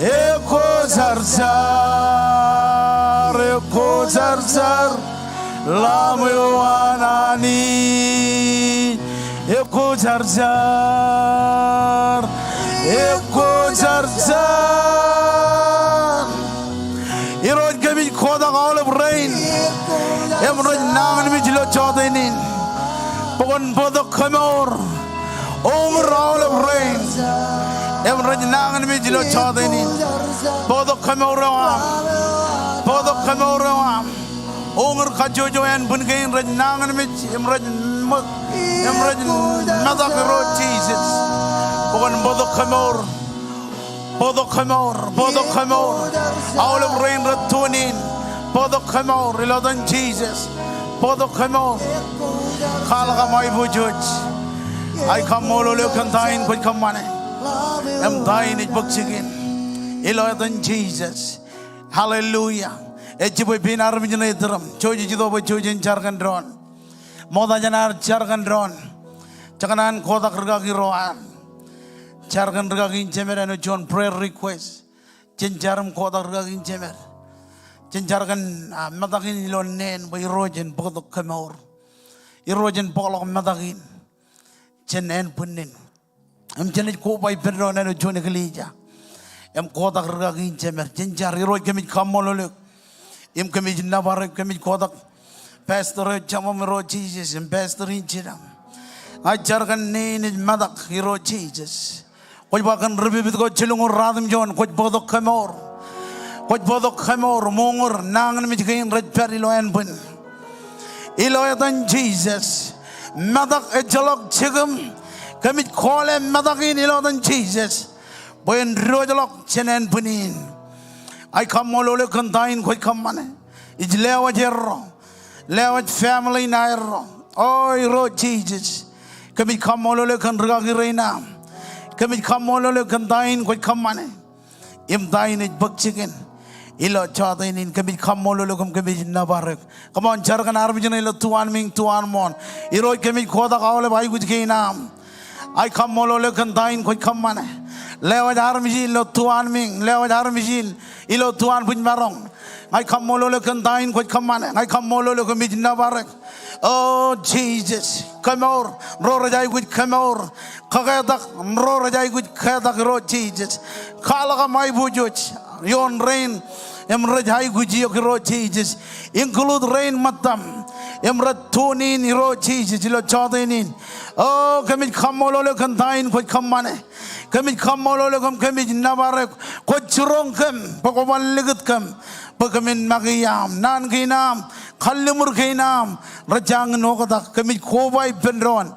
eko zar lamu anani eko zar iroj kami khoda olive rain emroj nangan mi jilo chodenin pokon bodok khamor omer olive rain emroj nangan mi jilo chodenin bodok khamor onger kajojo en bungein roj nangan mi emroj madak ro Jesus pokon bodok khamor olive rain ratunin bodok khamor ilodan Jesus bodok khamor khalaga mai bujuj ai khamolo le kantain koi khamane em dain it buksigin ilodan Jesus hallelujah ejiboy binar mijne drum choji jido bo chojin jargan dron moda janar jargan dron jaganan khoda kerga giroan jargan kerga gin jemer anu John prayer request jenjaram khoda kerga gin jemer jenjargan madagin ilonen bo irojen bodok khamor irojen polok madagin jenen punin em jenet ko bay pedron anu John gelija em khoda kerga gin jemer jenjar iroj kemit kamololek im kami nabar kami kodak pastor jamam ro Jesus im pastor injira ajarkan ne madak hero Jesus koj bakan rebibit ko chilungur radim jon koj bodok khamor mongur nangan mi kain rajpari loyan bun iloyatan Jesus madak ejalok chigam kami khole madakin iloyatan Jesus boyen rojalok chenen bunin I come all over contain quick come money. It's lewat family nairo. Oh, Lord Jesus. Come all over conraggi reina. Come all over contain quick come money. Im dine it buck chicken. Ilo chatin in come all over come nabarek. Come on, Jargan Arbijan to one ming to one mon. Iro kemi koda all of I would gain arm. I come all over contain quick come money. Lewat armijil lo tuan ming lewat armijil ilo tuan pun barong I come mololo kantain koi kamane I come mololo kamij nabarek oh Jesus come over ro rajai gut come over kagadak ro rajai gut kagadak ro Jesus khalaga mai bujuch yon rain em rajai guji ro Jesus include rain matam em ratunin ro Jesus ilo chodenin oh kamij kamololo kantain koi kamane kami kamololo kami nabarek ko churong kam pakoban ligat kam pagamin magiyam nan kinam khallimur kinam rajang nokada kami khobay penron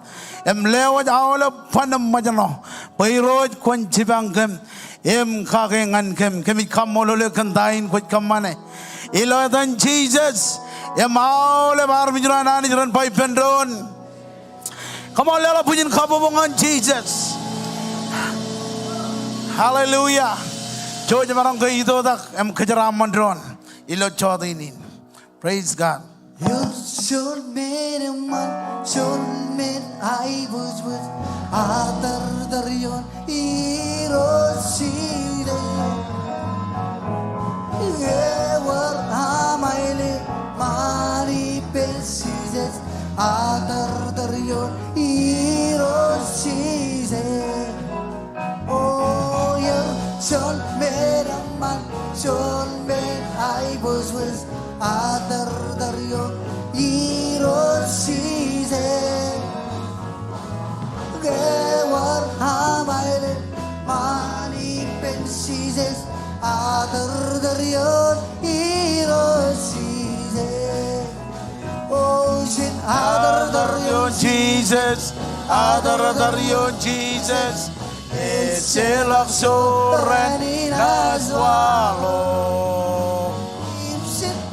em lewat awla panam majano pairoj kon jibang kam em khagengan kam kami kamololo kandain ko kamane ilodan Jesus em awla bar mijran ani jran pai penron kamolala pujin khabobongan Jesus Hallelujah. George marang ko ito dak em kajaram mandron ilo chodinin. Praise God. You should meet a man, should meet I was with Adar Daryon Iroside. Ever Amaile Mari Pesises Adar Daryon Iroside. Should meet a man, should meet I was with Adar Daryon Iroside. Gewar Hamaile Mani Pensises Adar Daryon Iroside. Ocean Adar Daryon Jesus Adar Daryon Jesus Selak soren naswalo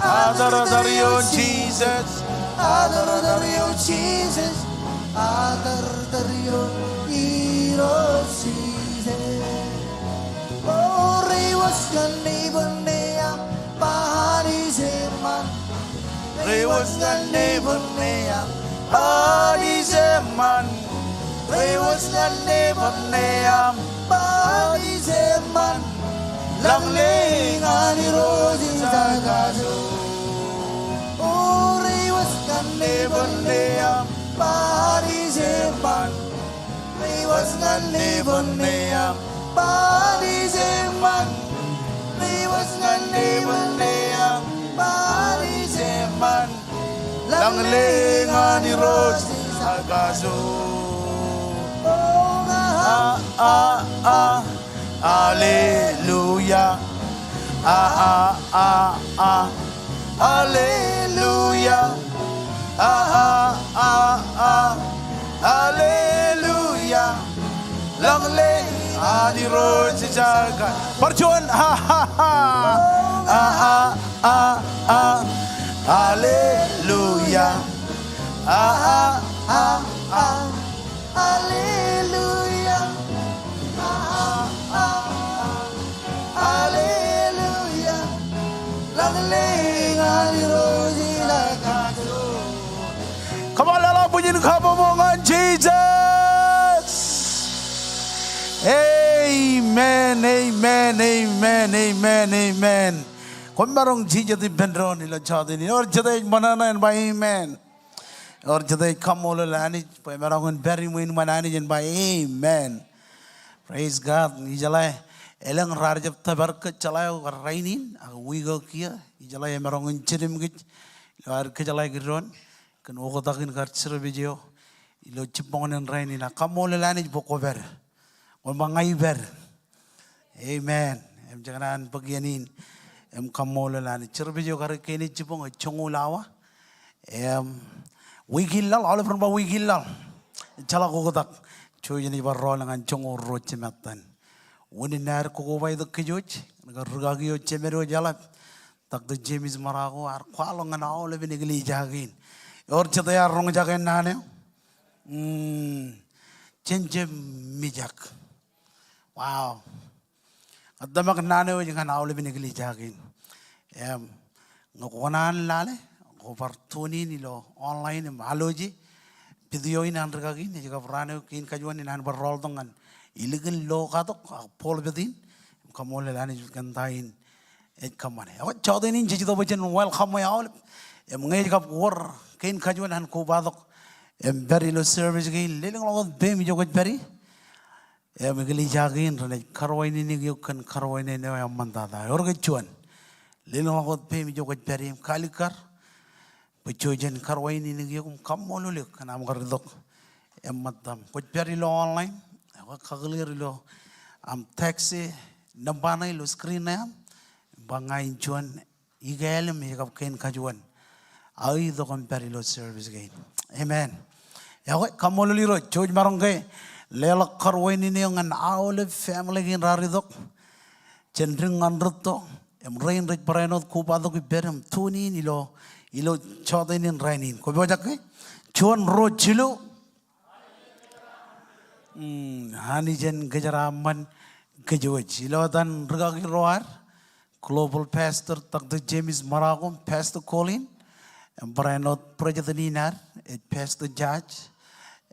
Adar Daryon Jesus Adar Daryon Jesus Adar Daryon Iroside. Ori was gani bunneam pahari zeman. Ri was gani bunneam pahari zeman. Ri was gani bunneam pahari zeman. Langling ani rozi zagazo Uri was gane bonnea Pari zeman Uri was gane bonnea Pari zeman Uri was gane bonnea Pari zeman Langling ani rozi zagazo Hallelujah. Hallelujah. Hallelujah. Long lay ani road jaga. Perjuan Hallelujah. Hallelujah. Hallelujah. Langling ani rozi zagazo. Come on, lala pujian kabomongan Jesus. Amen, amen, amen, amen, amen. Kung marong Jesus di benro nila chadi ni or jadai manana and by amen. Or jadai kamolo lani pa marong very win manani and by amen. Praise God. Ijalai elang rarjab tabar ke chalai rainin wigo kia ijalai marong chirim git ar ke jalai giron kan ogotakin karchir video ilo chipongan rainin kamolo lani bokover. Mangai ber, amen. Em jangan pagianin, em kamola lani. Cerbejo kare kini cipong chongulawa, em wigilal, all from wigilal. Chala kogotak, cuy ni barro langan chongo roche matan. Wani nar kogobai do kejoj, ngarugagio cemero jalan. Tak do James marago ar kwalongan all even igli jagin. Or chataya rong jagin nane, chenjem mijak. Wow. At damak nanaw yung kanawli binigli jagin. Ngakunan lale, kupartuni nilo online mahaloji, video in andragagin, yung kaprano kin kajuan in anbar roll dongan, illegal law katok, Paul bedin, kamole lani kantain, et kamane. Awat chowdin in jijito bajan welcome my all, ngay kap war, kin kajuan han kubadok, very low service gain, liling long bem jogot berry. Migli jagin rane karwai ni gyukan karwai ni ne amanda da orga chuan lino agot pe mi jogot perim kalikar pechojen karwai ni gyukum kamolo le kanam gardok emmatam kot peri lo online kaglir lo am taxi nambana lo screen na bangai chuan igel mi kap ken kajuan ai do kom peri lo service gain amen ya kamolo li ro choj marong ge Lelak karwai ni ngan awle family gin raridok cendring nganrto em rain rich parenot kupadok berem tuni ilo chodainin rainin ko bojak chuan ro chilu hani jen gejaraman gejoj ilo dan regagi roar global pastor tak the James Maragom pastor Colin em parenot projectininar it pastor judge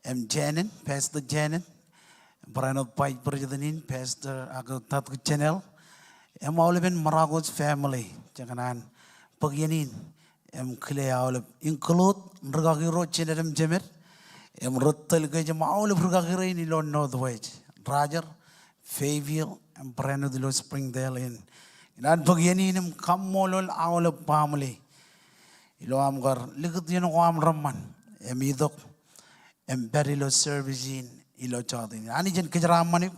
Janet, Pastor Janet, Brian Pai President, Pastor Agotat Channel, Oliven Maragos family, Jaganan, Pagianin, Clea Olive, include Rugagiro Chenem Jemer, Rutel Gajam Olive Rugagiri in Lord Northwich, Roger, Faviel, and Brian of the Lord Springdale in Pagianin, come Molol Olive family. Iloamgar, look at the Raman, Emidok. Very low service in ilo chadin. Ani jen kejaraman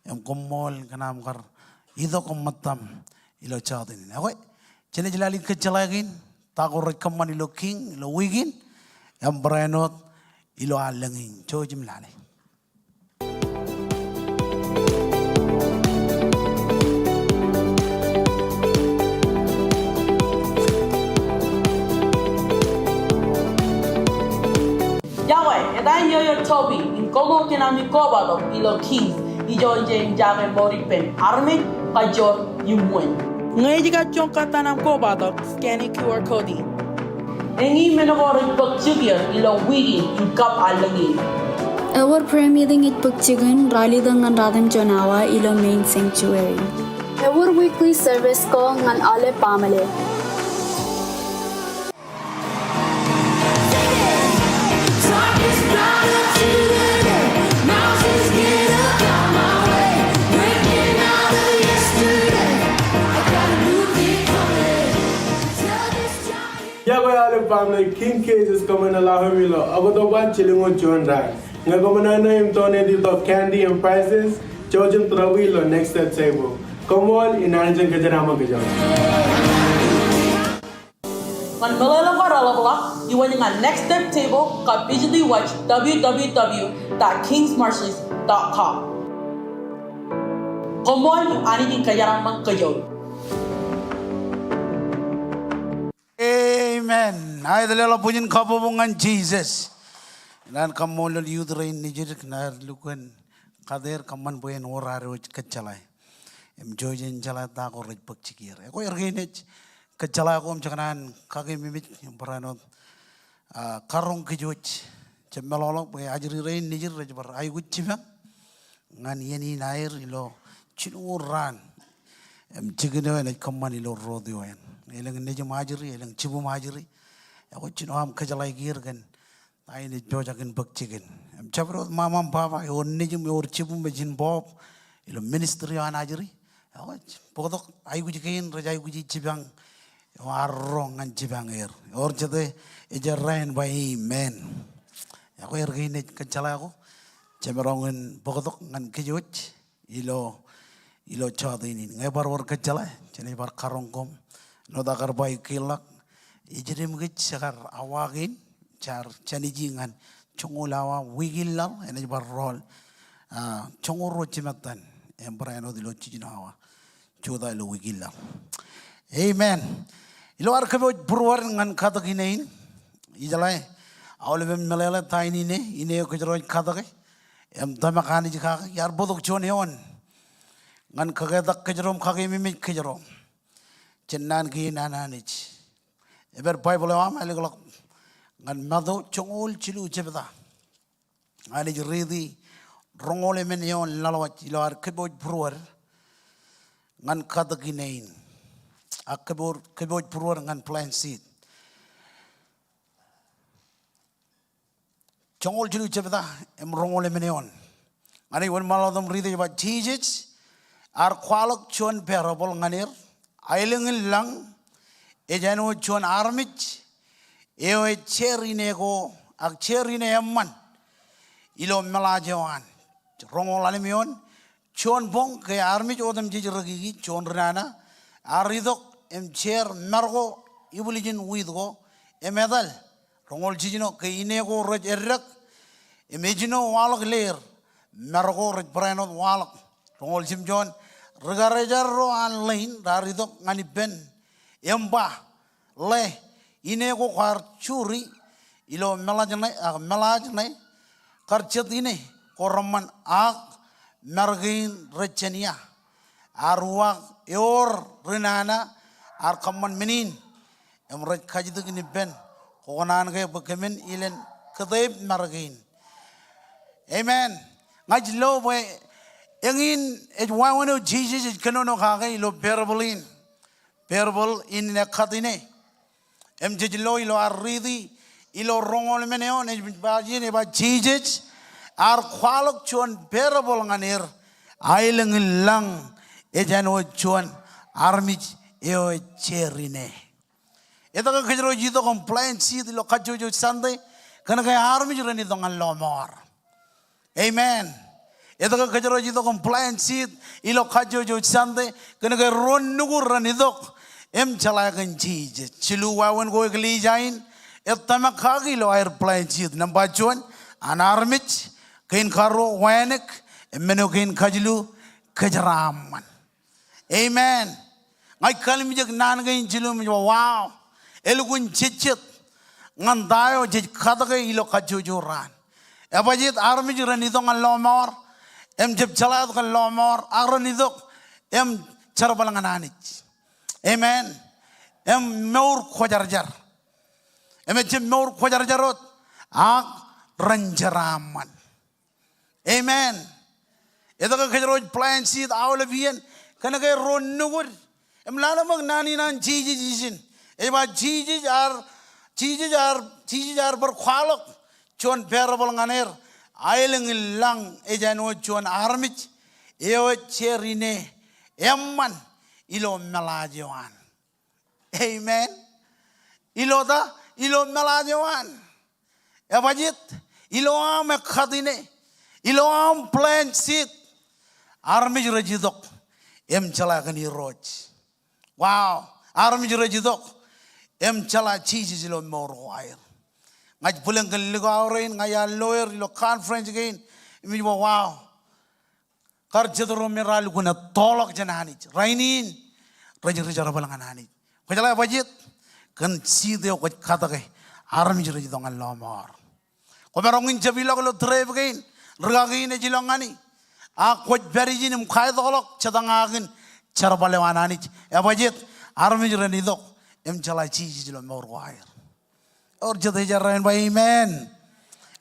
em komol kanam kar ido komatam ilo chadin. Away chene jelali kejalagin takor rekaman ilo king ilo wigin em branot ilo alangin chojim lale. Yahweh, and I know your Toby, in Komo Kinami Kobado, Ilo Keys, Ijo Jane Jame Moripen, Arme, Kajor, you win. Ngayon ka katanam Kobado, scanning QR code. Engi menawari pagsigyan, ilo wigin, in kap alangin. Our premiering it pagsigan, rally dangan radang Jonawa, ilo main sanctuary. Our weekly service ko ngan alle family. Yago family, King Cage is coming to La Humilo. Ago the one chilling with John Rag. Ngagomana name Tony of candy and prizes. Georgian Trawilo next to the table. Come on, in Anjan Kajarama Gajan. Kan Malala Varalabla, you winning a next step table, ka visually watch www.kingsmarshalls.com. Come on, you anything Kajarama Kajo. Amen. Ay dalala punyin kabubungan Jesus. Nan kamolol yudrein nijir na lukuen kader kaman buyen oraro kecalai. Em jojen jala ta ko rej pakcikir. Ko erginet kecalai ko mcakanan kage mimit beranot karong kejuch. Cemelolok buye ajri rein nijir rej bar ay gucciba. Ngan yeni nair ilo cinuran. Em cigene nek kaman ilo rodioen. Elang neje majuri, elang cibu majuri. Aku cino am kejalai gir kan. Ai ne jojakin bakcikin. Am cabrot mamam papa on neje me or cibu mejin bob. Ilo ministry an ajuri. Aku pokok ai gujikin rajai guji cibang. Warong an cibang er. Or jade ejarrain by amen. Aku ergi ne kejalai aku. Caberongan pokok ngan kejuch. Ilo cawat ini. Ngai bar war kejalai. Cene bar karongkom. No dakar bayi kilak, ijirim git sakar awagin, car cani jingan, congolawa wigilal, ene bar roll, congoro cimatan, embrano di lo cijinawa, coda lo wigilal. Amen. Ilo arkebo purwar ngan kata kinain, ijalai, awalem melele taini ne, ine kejero kata ke, tamakani jika yar bodok joneon, ngan kagedak kejerom kage mimik kejerom. Cenan ki nananich. Eber Bible am aliglok ngan mado chongol chilu chebda. Ani jridi rongole men yon lalawat ilar keboj pruar ngan kadaginain. Keboj pruar ngan plain seed. Chongol chilu chebda em rongole men yon. Ani wan maladam ridi ba Jesus ar kwalok chon parable nganir. Ailingin lang, ejano chon armich, eo cherine go, ak cherine emman, ilo melajawan, rongolanion, chon bong ke armich odam jijragi, chon rana, aridok em cher margo, ibulijin widgo, emedal, rongol jijino ke inego roj errak, emejino walak leer, margo roj branot walak, rongol jimjon. Regarejarro online dari dok ngani ben emba le ine ko kar curi ilo melajne karcet ini koraman ak mergin recenia arwak eor renana ar kaman menin emret kajitu ini ben konan ke bekemen ilen ketep mergin. Amen. Ngajlo boy Engin wawano Jesus kanono kage ilo parable in ne katine em jejlo ilo aridi ilo rongol meneon bajine ba Jesus ar kwalok chon parable nganir aileng lang ejano chon armich eo cherine eta ka kajro jito complaint si ilo kajojo sande kana ka armich reni dongan lomor. Amen. Ito ka kajaro jito compliant seat ilo kajo jo sande kena ka ron nugur ranidok em chalakan Jesus chilu wawan ko ikli jain etama kagi lo airplane seat nambajuan anarmich kain karo wanek emeno kain kajlu kajaraman. Amen. Ngai kalim jak nan kain chilu wow elugun chichet ngandayo jij kata ka ilo kajo jo ran. Apa jit armich ranidok ngan lomor em jeb chalad kan lomor aron idok em charbalangan anich. Amen. Em meur khojarjar. Em jeb meur khojarjarot ak ranjaraman. Amen. Ito ka kajroj plan seed awlevian Kana kay ron nugur. Lalo mag nani nan jijijin. Eba jijijar berkwalok. Chuan parable nganer. Ailing lang ejano chuan armich. Ewa cherine. Emman ilo melajuan. Amen. Ilo melajuan. Ebajit ilo am khadine. Ilo am plan seat. Armich rajidok. Em chala kani roj. Wow. Armich rajidok. Em chala cheese ilo moro air. Ngaj pulang ke ligo aurein ngaya lawyer ilo conference again. Imi wow. Kerja tu meral guna tolak janani. Rainin rajin rajara balangan hani. Kajala bajit kan side ko kata ke armich rajidong alomor. Ko merongin jabilo ko drive again. Ragin e jilongani. Aku beri jinim kaya tolak cadangagin cara balewanani. Ya bajit armich rajidok em chala cheese ilo moro air. Or jatuh jarain by amen.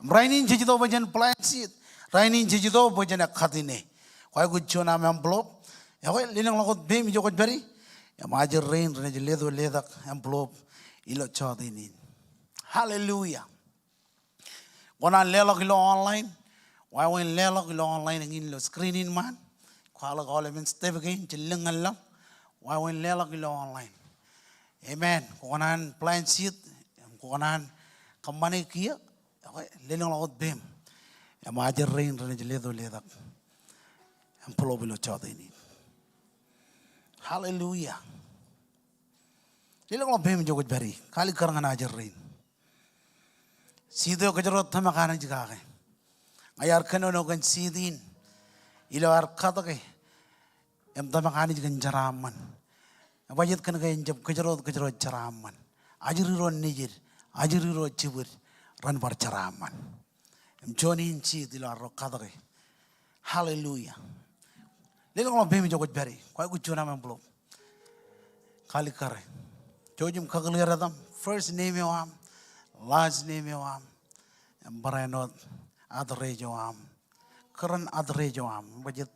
Rainin jijito bajan plant seed. Rainin jijito bajan akhatine. Kaya gudyo na envelope. Ya kaya linang lakot bim jo beri. Ya majer rain rene ledo ledak envelope ilo chodinin. Hallelujah. Wana lelok ilo online. Why when lelok ilo online ngin lo screening man. Kala kala men step again jiling alam. Why when lelok ilo online. Amen. Konan plant seed. Konan kamane kia, lenong laut bem, yang majer rain rene jeledo ledak, yang pulau bilo cawat ini. Hallelujah. Lenong laut bem jogot beri, kali karangan ajar rain. Sido kejarot thama kanan jika ke, ayar kenono kan sidin, ilo ar kata ke, yang thama kanan jika jaraman, wajib kan ke jab kejarot jaraman, ajiriron nijir. Ajiriro cibur ran barcaraman. Joni inci dilar rokadare. Hallelujah. Lega ngom bemi jogot beri. Kau ikut jona memblok. Kali kare. Jojum kageliran tam. First name yoam, last name yoam. Barenot adre joam. Keren adre joam. Bajet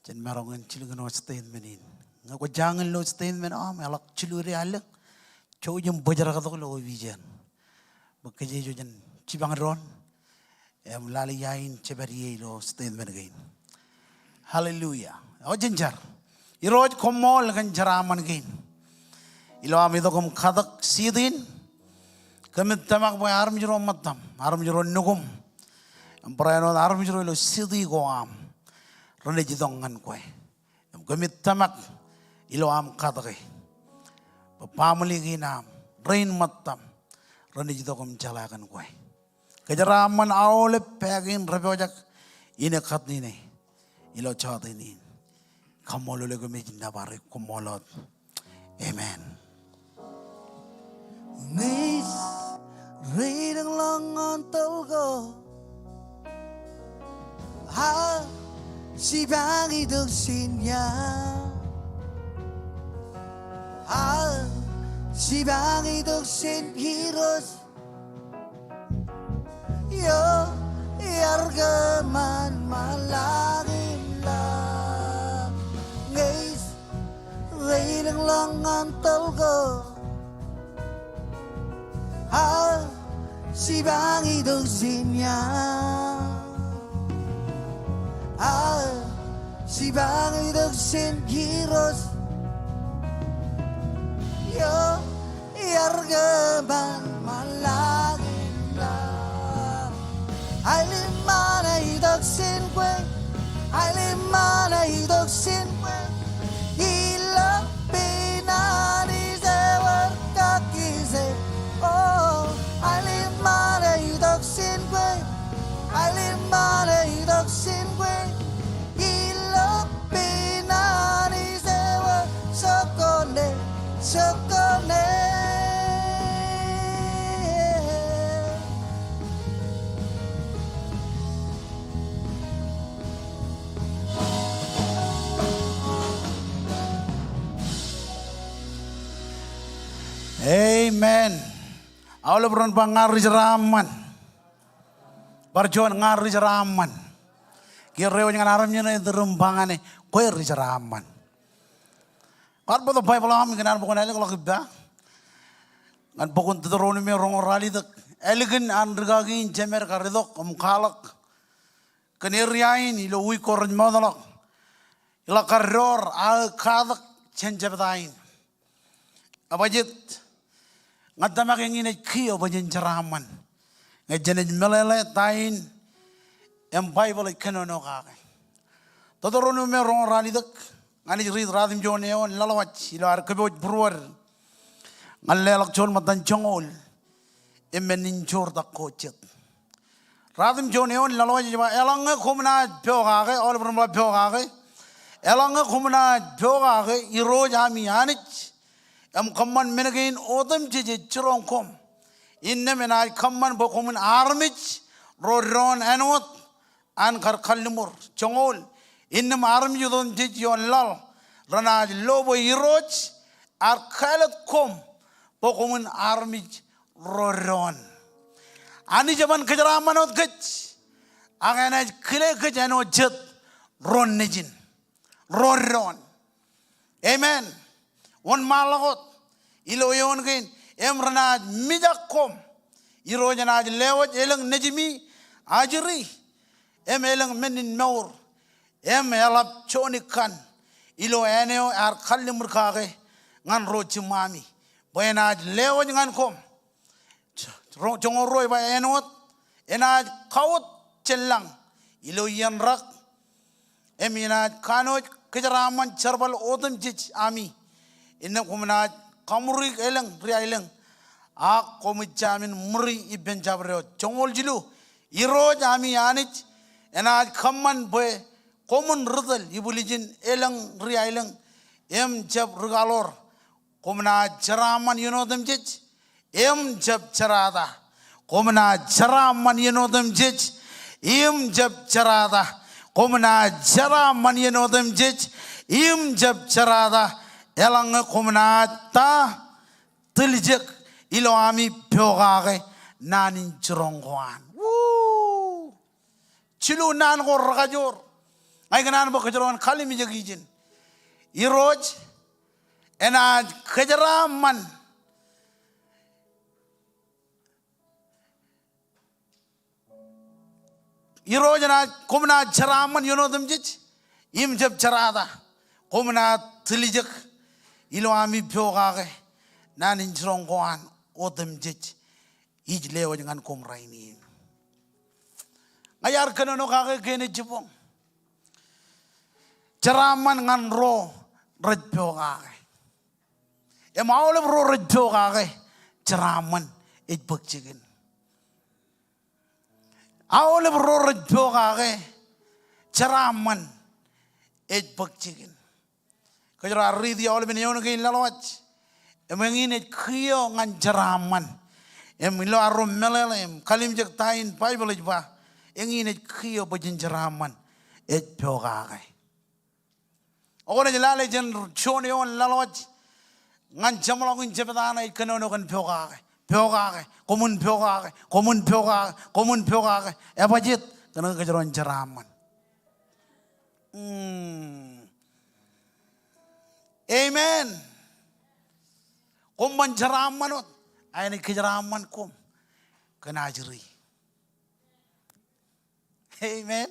jen merongan cilugan o statementin. Ngaku jangan lo statement am. Elak ciluri alek. Jojum bajar kata lo vision. Bekerja jojan cibang ron. Lali yain cebari lo statement again. Hallelujah. O jenjar. Iroj komol kan jaraman again. Ilo amido kom kadak sidin. Kemit tamak boy arm jero matam. Arm jero nugum. Amparano arm jero lo sidi goam. Rone jidongan koy. Kemit tamak ilo am kadak. Pamali ginam, rain matam, rani jito kom jalakan koy. Kejaraman awle pegin repojak ine khat ni ilo chat ini. Kamolo le ko mejina bare komolot. Amen. Nis rain ang langan tolgo. Ha si bangi dugsinya. Si bangi dugsin hiros yo yargaman malagim la ngais railang langan tolgo si bangi dugsin ya si bangi dugsin hiros yo yargaman malagim la Ailimana idoksin kwe Ailimana idoksin kwe Ila pinani zewar kakize Oh Ailimana idoksin kwe Ailimana idoksin kwe Ila pinani zewar sokone Sokone Amen. Allah beron pangaruh jeraman. Barjuan ngaruh jeraman. Kira dengan aramnya nih terumpangane koir jeraman. Karbo the Bible am ganan bukon ele ko ba. Ngan bukon Deuteronomy rong rali dak elegant andrgagi jemer karidok kalak. Keneriain ilo ui koran modalak. Ila karor al kadak cenjabdain. Abajit ngadamak ingin kiyo bajin ceraman. Ngajanin melele tain em Bible kenono kake. Deuteronomy rong rali dak ngani read radim joneon lalawach ilo arkeboj bruwer. Ngalelak chon matan chongol emenin chor dak kochet. Radim joneon lalawach jiba elang kumna pyogage ol bermula pyogage. Elang kumna pyogage iro jami anich em kamman menagain odam jeje churong kom. Inne menai kamman bokumun armich rodron anot an kar kallimur chongol. Innem arm judon jeje yon lal ranaj lobo iroj ar kalat kom bokumun armich rodron. Ani zaman kejaramanot kech angana kile kejano jet ron nejin rodron. Amen. One malagot ilo yon gain em ranaj mijakom iro janaj lewat elang nejimi ajri em elang menin maur em elap chonikan ilo eneo ar kallimur kage ngan rochi mami boyenaj lewat ngan kom jongoroi ba enot enaj kaut celang ilo yan rak em enaj kanoj kejaraman charbal odam jij ami inna kumna kamuri elang ria elang a komichamin muri iben jabreo chongol jilu iro jami anich enaj kamman boy komun rudal ibulijin elang ria elang em jab rugalor kumna charaman yunodam jij em jab charada kumna charaman yunodam jij em jab charada kumna charaman yunodam jij em jab charada elang kumna ta tiljek ilo ami pyogage nanin chirongwan chilu nan ko ragajor ay ganan bo kajaron khali mi jagijin iroj ena kajaraman iroj na kumna charaman yunodam jij im jab charada kumna tiljek ilo ami pyogage nanin chirongwan odam jij ijlewa dengan komraini ngayar kenono kage kene jibong ceraman ngan ro rejpo kage maule ro rejpo kage ceraman ejbek jigin aule ro rejpo kage ceraman ejbek jigin kajara ridi aule benyono ke lalawach emangin kiyo ngan ceraman emilo arum melelem kalim jek tain bible ba engin kiyo bajin ceraman ejpo kage ogone jalale jen chone on lalawach ngan jamlongin jebadana ikanono kan pyogage komun pyogage ebajit kana kajaron ceraman amen kumman ceramanot ayne kejeraman kum kena ajri amen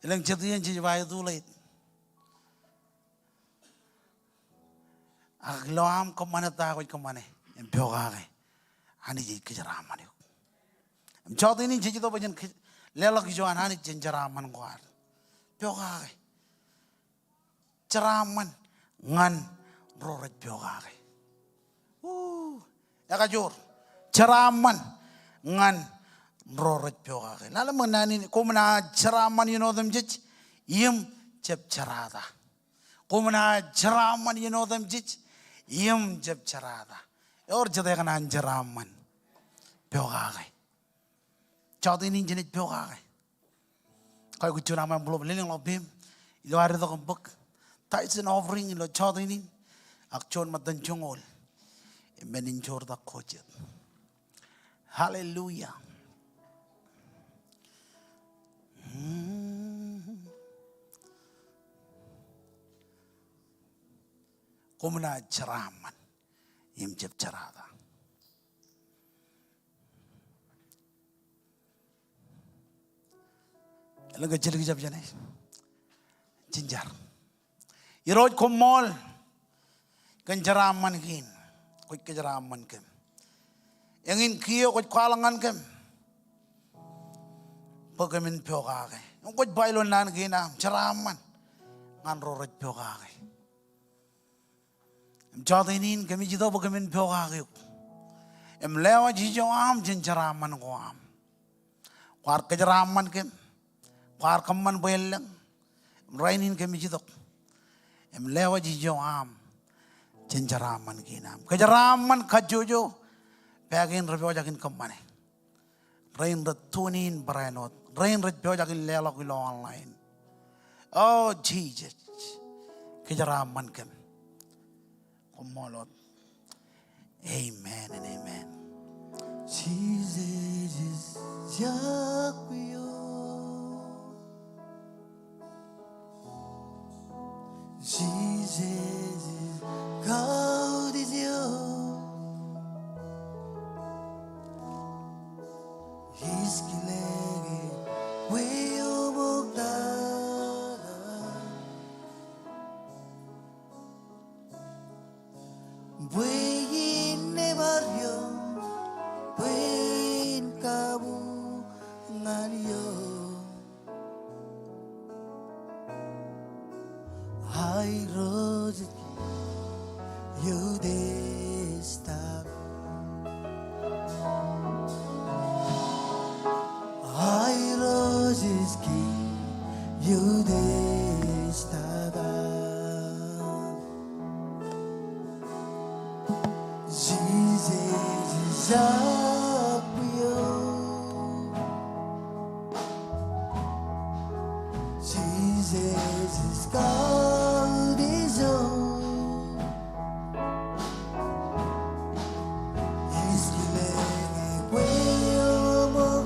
ilang chetian ji bay dulit agloam kumana ta ko kumane empogage ani ji kejeraman yo am chotini ji to bajan lelak joan ani jenjeraman kwar pyogage ceraman ngan roret pyogage yakajur ceraman ngan roret pyogage lala menani kumna ceraman yunodam jij yim jeb charada kumna ceraman yunodam jij yim jeb charada or jade kana ceraman pyogage chadini jenit pyogage kay kuchuna man belum leling lobim ilo are to kembek tithes and offering ilo chadini akchon matan chongol menin chor da kochet hallelujah Kumuna charaman. Imjib charada. Laga chilgi jab jane. Jinjar. Iroj kumol. Kan charaman kin. Kuch ke charaman kem. Yang in kiyo kuch kwalangan kem. Pagamin pyo kage. Yung kuch bailon nan ginam. Charaman. Ngan roroj pyo kage. Jadinin kami jito pagamin pyo kage. Em lewa jijo am jen charaman ko am. Kwar ke charaman kem. Kwar kaman belang. Rainin kami jito. Em lewa jijo am. Jen charaman ginam. Ke charaman kajojo. Pagin repyo jakin kamane. Rain retunin baranot. Rain repyo jakin lelok ilo online. Oh Jesus. Kejaraman kem. Kumolot. Amen and amen. Jesus Jakuyo. Jesus God is you. Iskilege weo bogdara buin ne barrio buin kabu ngaliyo hai rose you desta Ay roses que you destaca Jesus is up you Jesus is God is on He's killing way over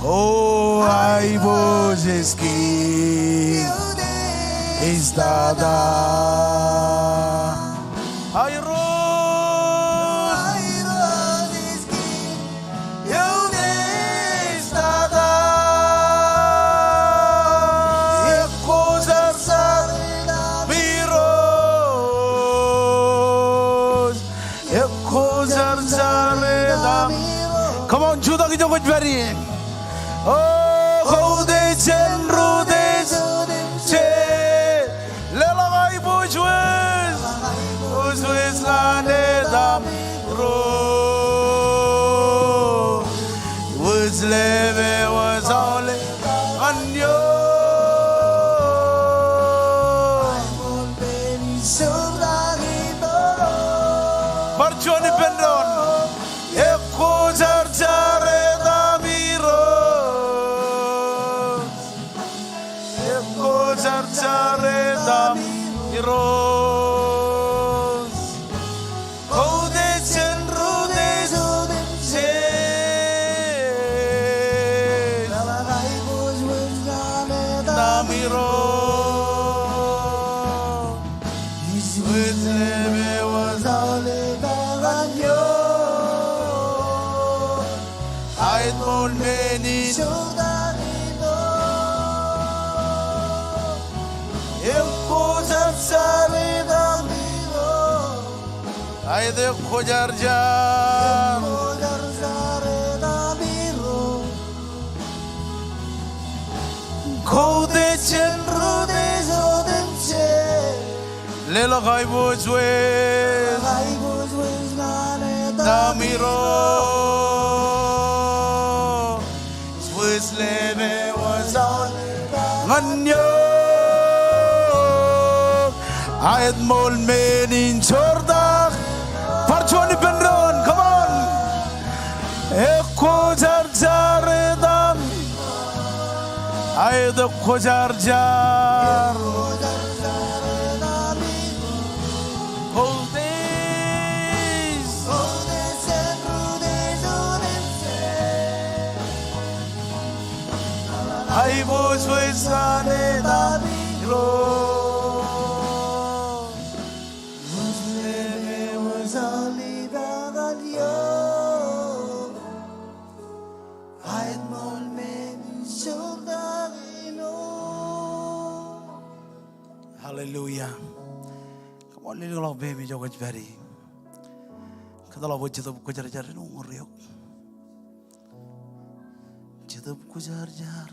Oh, I was his king. Is dada. I rose his king. You is dada. Ekos arsar miros. Ekos arsar dam. Come on, Judah, get your very. Oh, how they send Rudes, Lelai Bush was landed up, was leve was only on you. Barchoni Pendon, Echoes are Zareda miros, Codes and Rudes, miros, with Leve was all on you. I told many. Ay de khojar jar khode chenru de zodem che lela gai bojwe damiro Swiss lebe was on manyo ayat mol menin chordak Parchoni Pendron, come on. Eko jar jar dam. Ay the ko jar jar. Old days. I was with Saneda was only Hallelujah. Come on, little baby, Jogaj Berry. Kadala Wajab Kujar no Rio. Jidab Kujar Jar.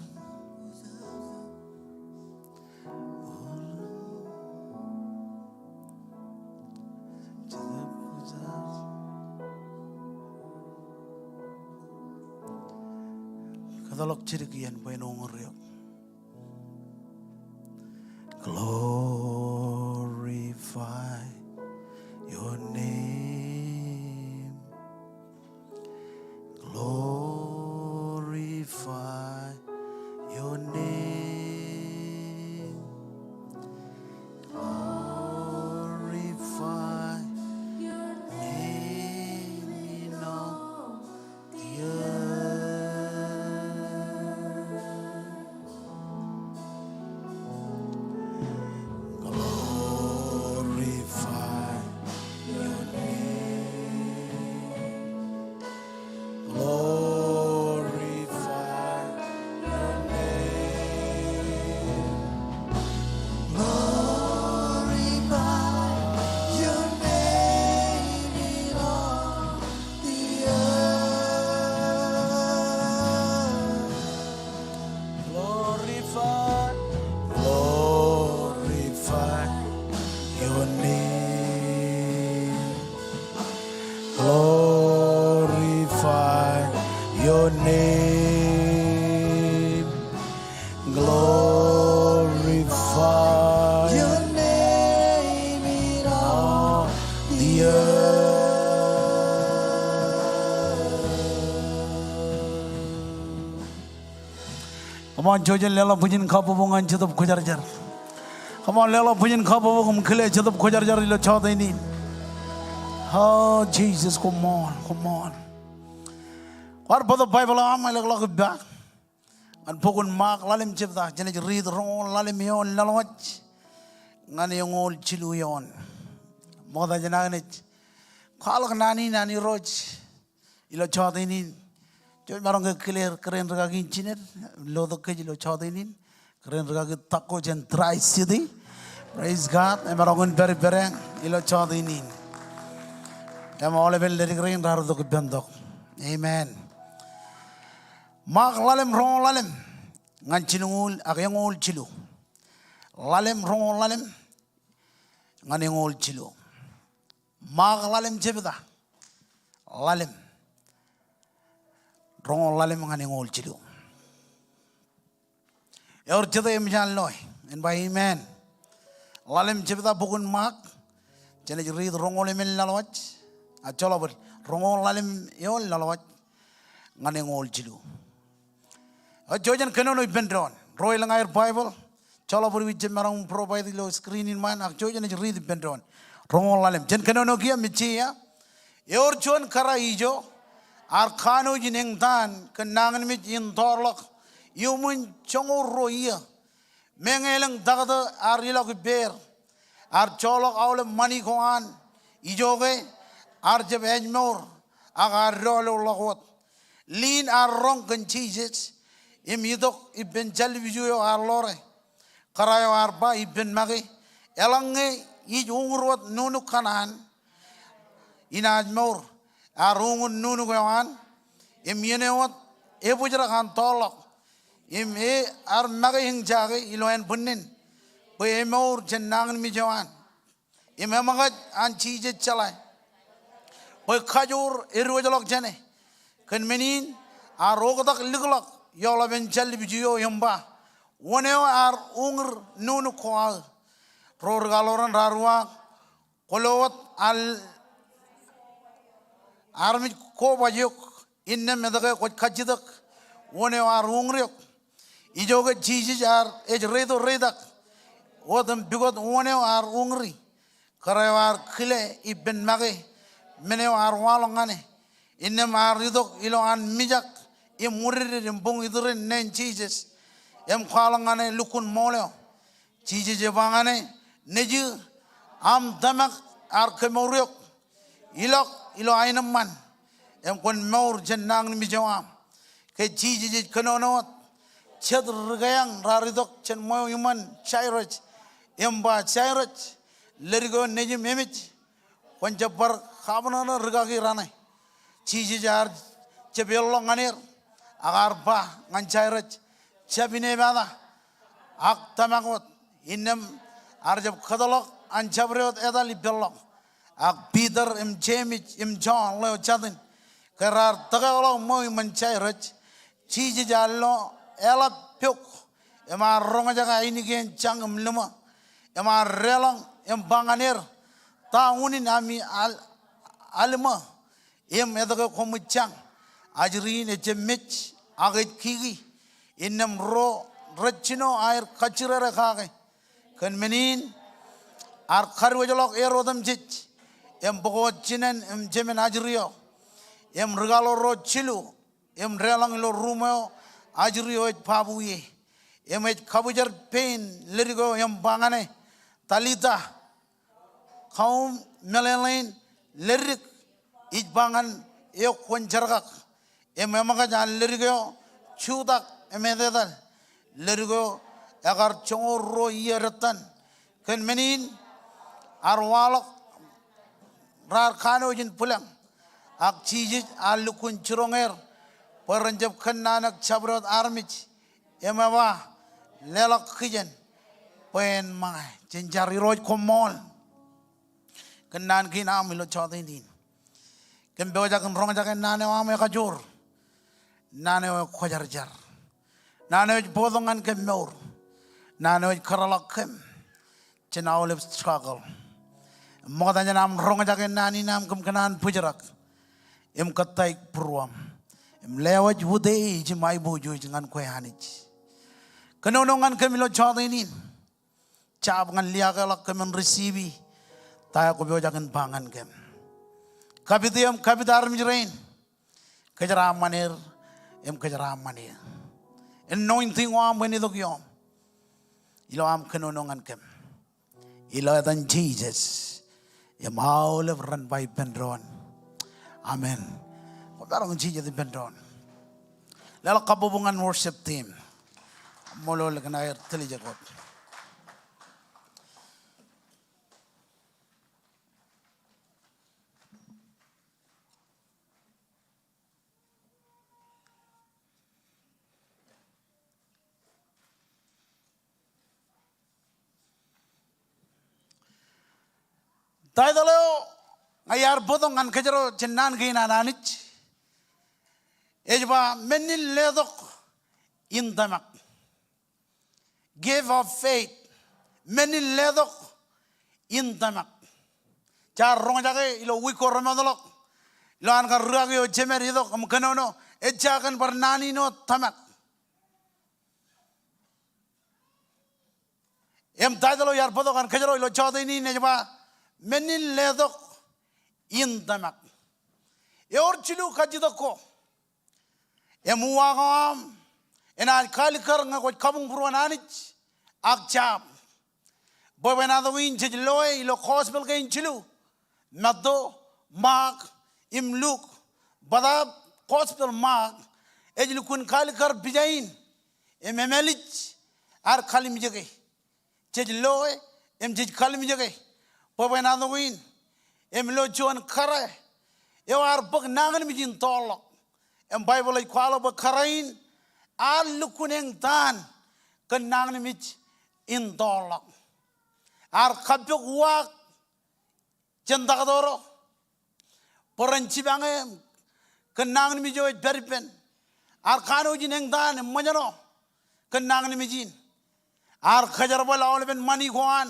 Kadalok Chirikian by no Rio. Glorify your name. Glorify your name. Glorify your name in all the Glorify your name. Glorify your name. Glorify your name in all the earth. Glorify, glorify your name. Glorify your name. Glorify your name in all the earth. Come on, Jojan Lela Pujin Kapubungan Chitub Kujarjar. Come on, Lela Pujin Kapubum Kile Chitub Kujarjar Ilo Chodini. Oh, Jesus, come on, come on. What about the Bible? I'm like back. And Pokun Mark, Lalim Chipta, Janet read wrong, Lalimion, Lalwatch, Nani old Chiluyon. Mother Jananit. Kalak Nani, Nani Roach, Ilo Chodini. Joy Maranga clear, Karen Ragin Chinet, Lodo Kajilo Chodinin, Karen Ragit Taco and Tri City. Praise God, and Marangan very bereng, Ilo Chodinin. I'm all of it, green Rado Bendok. Amen. Mark Lalem Ron Lalem, Nanchinul, Agangol Chilu. Lalem Ron Lalem, Naningol Chilu. Mark Lalem Jebida. Lalem. Ron Lalem Naningol Chilu. Your Jada Imjan Loy, and by Amen. Lalem Jebida Bukun Mark, Janet read Rongolim in Lalwatch. A Cholabot, Rongon Lalim Yon Lalawat, Naningol Chilu. A Georgian Canon with Bendron, Royal Air Bible, Cholabur with Jemarong provide the screen in man, a Georgian is read Bendron, Rongon Lalim, Jen Canonogia Michia, Your John Caraijo, Arcano Jining Tan, Kanangan mit in Torlock, Yumun Chongo Roya, Mengelang Dagda, Arilok Bear, Archolok all money go on, Ijoge. Arjab Edmore, Agar Rolo Lawot, Lean are wrong and cheeses, Imidok, Ibn Jalviju are Lore, Karayo Arba, Ibn Magi, Elange, Ijungurot Nunu Kanan, in Admore, Arungun Nunu Gawan, Immunewat, Ebujarahan Tolok, Im E. Ar Maging Jagi, Iloan Punin, Wemor Janang Mijawan, Imamagat and cheeses Chalai. Boy Kajur, Irwajalok Jene, can mean our Rogodak Ligolok, Yola Benchel Bijio Yamba, one are Unger Nunu Koal, Rorgaloran Rarwa, Kolowat Al Armit Kobayuk, in the Medaga, what Kajidak, one are Ungriok, Ijoga Jesus are Ej Redo Redak, what them bigot one are Ungri, karewar kile iben mage menewar walongane inem aridok iloan mijak im murir imbung iduren nen Jesus em kwalongane lukun moleo Jesus jebangane neju am damak ar kemoriok ilok ilo ainman em kon maur jennang mi jawam ke Jesus kenonot chedr gayang raridok chen moyo iman chairoj emba chairoj lerigo neju memich kon jabbar khabana rigagi ranai Jesus jar chebello nganir agar ba ngan chairoj chabine bada ak tamakot inem arjab khadalok an chabriot edali bellok ak Peter im James im John leo chadin karar tagalo moy man chairoj Jesus jallo ela pyok ema ronga jaga ini gen changam lema ema relong em banganir tauni nami alma em edaga komuchang ajrin echemech agit kigi inam ro rachino air kachirere khage kan menin ar kharwajolok erodam jich em bogochinen em jemen ajrio em regalo ro chilu em relang lo rumo ajrio et pabuye em et kabujar pain lerigo em bangane talita kaum melelain lerik ijbangan e konjargak em emaga jan lerigo chudak emededal lerigo agar chongoro yeratan kan menin arwalok rar khano jin pulang ak chiji alukun churonger perenjab kananak chabrot armich emawa lelok kijen pen mai jenjari roj komol kenan kina amilo chodin ken beja kan rong jakan nane ame kajur nane khojarjar nane bodongan ken meur nane karalak kem chenawle struggle modanya nam rong jakan nani nam kem kenan pujarak em katai pruam em lewaj budei jimai bojo jangan kue hanich kenonongan kemilo chodinin cap ngan liagalak kemen receive taya ko bejakan pangan kem kapitiam kapitar mijrain kejaram manir em kejaram manir anointing wam when idok yom ilo am kenonongan kem ilo dan Jesus ya mau le ran by pendron amen ko darong Jesus di pendron lalo kabubungan worship team molo le kana telijakot tayo dalo ngayar bodong ngan kejero jenan gina nanich ejba menil ledok indamak give of faith menil ledok indamak jar rong jage ilo wiko ramadolok ilo an ka ragi o jemer idok am kanono ejakan bernani no tamak em tayo dalo yar bodong ngan kejero ilo chodini nejba menil ledok indamak yor chilu kajidoko emuwagam enal kalikar nga ko kabung purwananich akchap boy benado win chloe lo gospel gain chilu maddo mark imluk bada gospel mark ejlu kun kalikar bijain ememelich ar kalim jege chloe em jij kalim jege boy na win em lo jon kare e war bag nangan mi jin tolok em bible ay kwalo ba karain al lukuneng tan kan nangan mi in tolok ar kabuk wak jenda doro poranchi bange kan nangan mi jo berpen ar kanu jineng tan manyano kan nangan mi jin ar khajar bala ol ben mani goan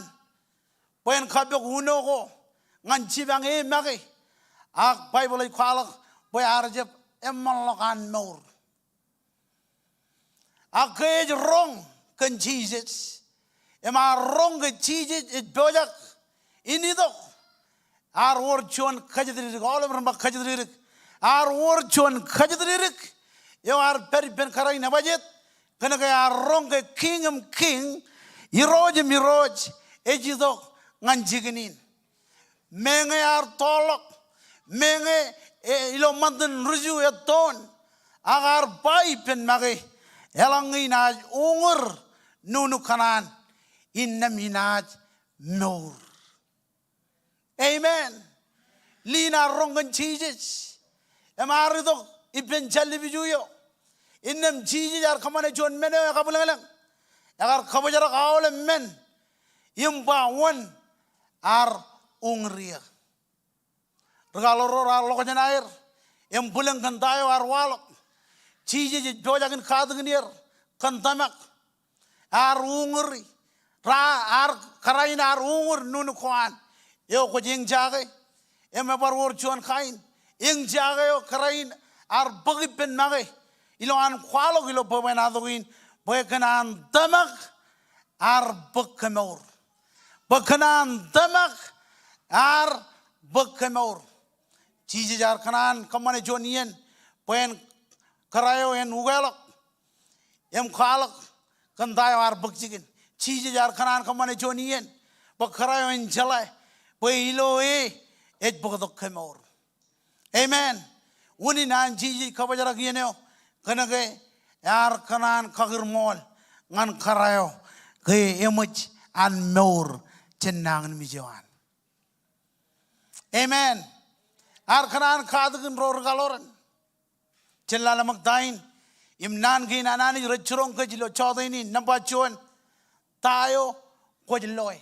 pen kabuk uno ko nganchi bange mage ak bible ay kwalo boy arjep emalokan nor akej wrong kan Jesus ema wrong ke Jesus it bojak ini dok Ar wor chuan kajadririk. All of them kajadririk. Ar wor chuan kajadririk. Yo ar peri pen karai na budget. Kana kaya ronge king. Iroj. Ejidok nganjiginin. Menge ar tolok. Menge ilo mandan ruju eton. Agar bai pen mage. Elanginaj ungur nunu kanan. Innaminaj nor. Amen. Lina rongan cheeses. Amaridok ipen challi bijuyo. Innam cheeses ar kamane chon mene kabulangalang. Agar kabajara kaole men. Imba one ar ungria. Regaloro ar lokajan air. Embulang kantayo ar walok. Cheeses jojakin kadagnier. Kantamak. Ar ungri. Ar karain ar ungur nunu koan. Yo ko jing jage ema bar wor chuan khain ing jage yo karain ar bagi pen mage ilo an khwalo ilo boben adoin boy kanan damak ar bakkamor bakanan damak ar bakkamor chije jar kanan kamane jonien pen karayo en ugalok em khalok kandayo ar bakjigin chije jar kanan kamane jonien bakarayo en jalai Boilo et bogadok kemor. Amen. Uni nan jiji kabajara gieneo. Kanage yar kanan kagir mol ngan karayo ke emuch an mor chenang mijawan. Amen. Ar kanan kadagin ror galoran. Chelala magdain imnan gi nanani rechurong ke jilo chodaini namba chuan tayo ko jiloy.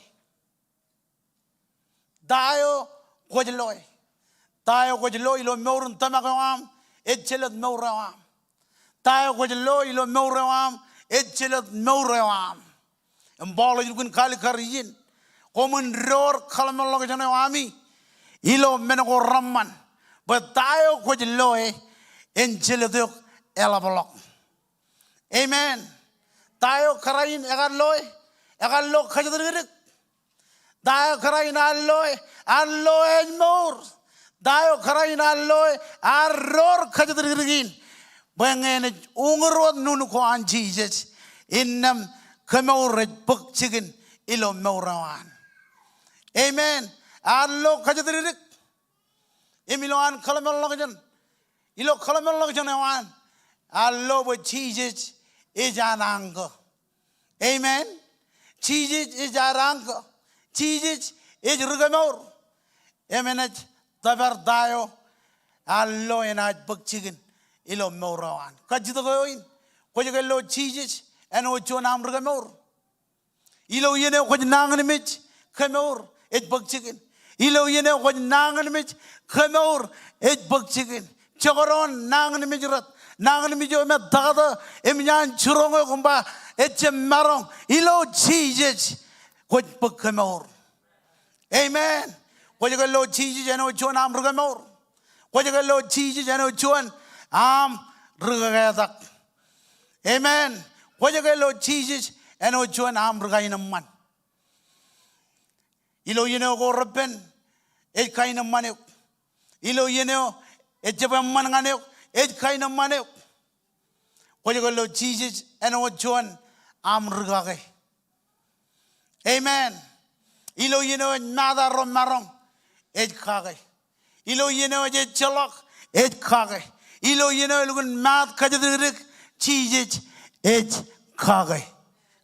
Tayo kojloy ilo meurun tamakawam etchelat meurawam tayo kojloy ilo meurawam etchelat meurawam embolo yukun kali kariyin komun ror kalamalog janawami ilo menako ramman but tayo kojloy enchelatuk elabalok. Amen. Tayo karayin egallo kajadririk. Dayo karain alloy more. Dayo karain alloy arror kajadrigin. Bangen ungerot nunu ko an Jesus. Innam kamauret buk chicken ilo maurawan. Amen. Allo kajadrig. Emilo an kalamalagan. Ilo kalamalagan awan. Allo with Jesus is an anchor. Amen. Jesus is our anchor. Jesus is rugamor. Emenet tabar dayo allo enaj bakchigin ilo morawan. Kajito goin kojagelo Jesus and ocho nam rugamor. Ilo yene koj nanganimich kamor et bakchigin. Ilo yene koj nanganimich kamor et bakchigin. Chogoron nanganimich rat nanganimich me dagada emyan churongo kumba etche marong ilo Jesus. Koj bakkamor. Amen. Kojagalo Jesus and ocho nam rugamor. Kojagalo Jesus and ocho am rugagadak. Amen. Kojagalo Jesus and ocho am rugainamman. Ilo yeno go rapen et kainamane. Ilo yeno et jabaman ganeo et kainamane. Kojagalo Jesus and ocho am rugagay. Amen. Ilo yeno nada rom marong et kage. Ilo yeno je chalok et kage. Ilo yeno lugun mat kajadrik Jesus et kage.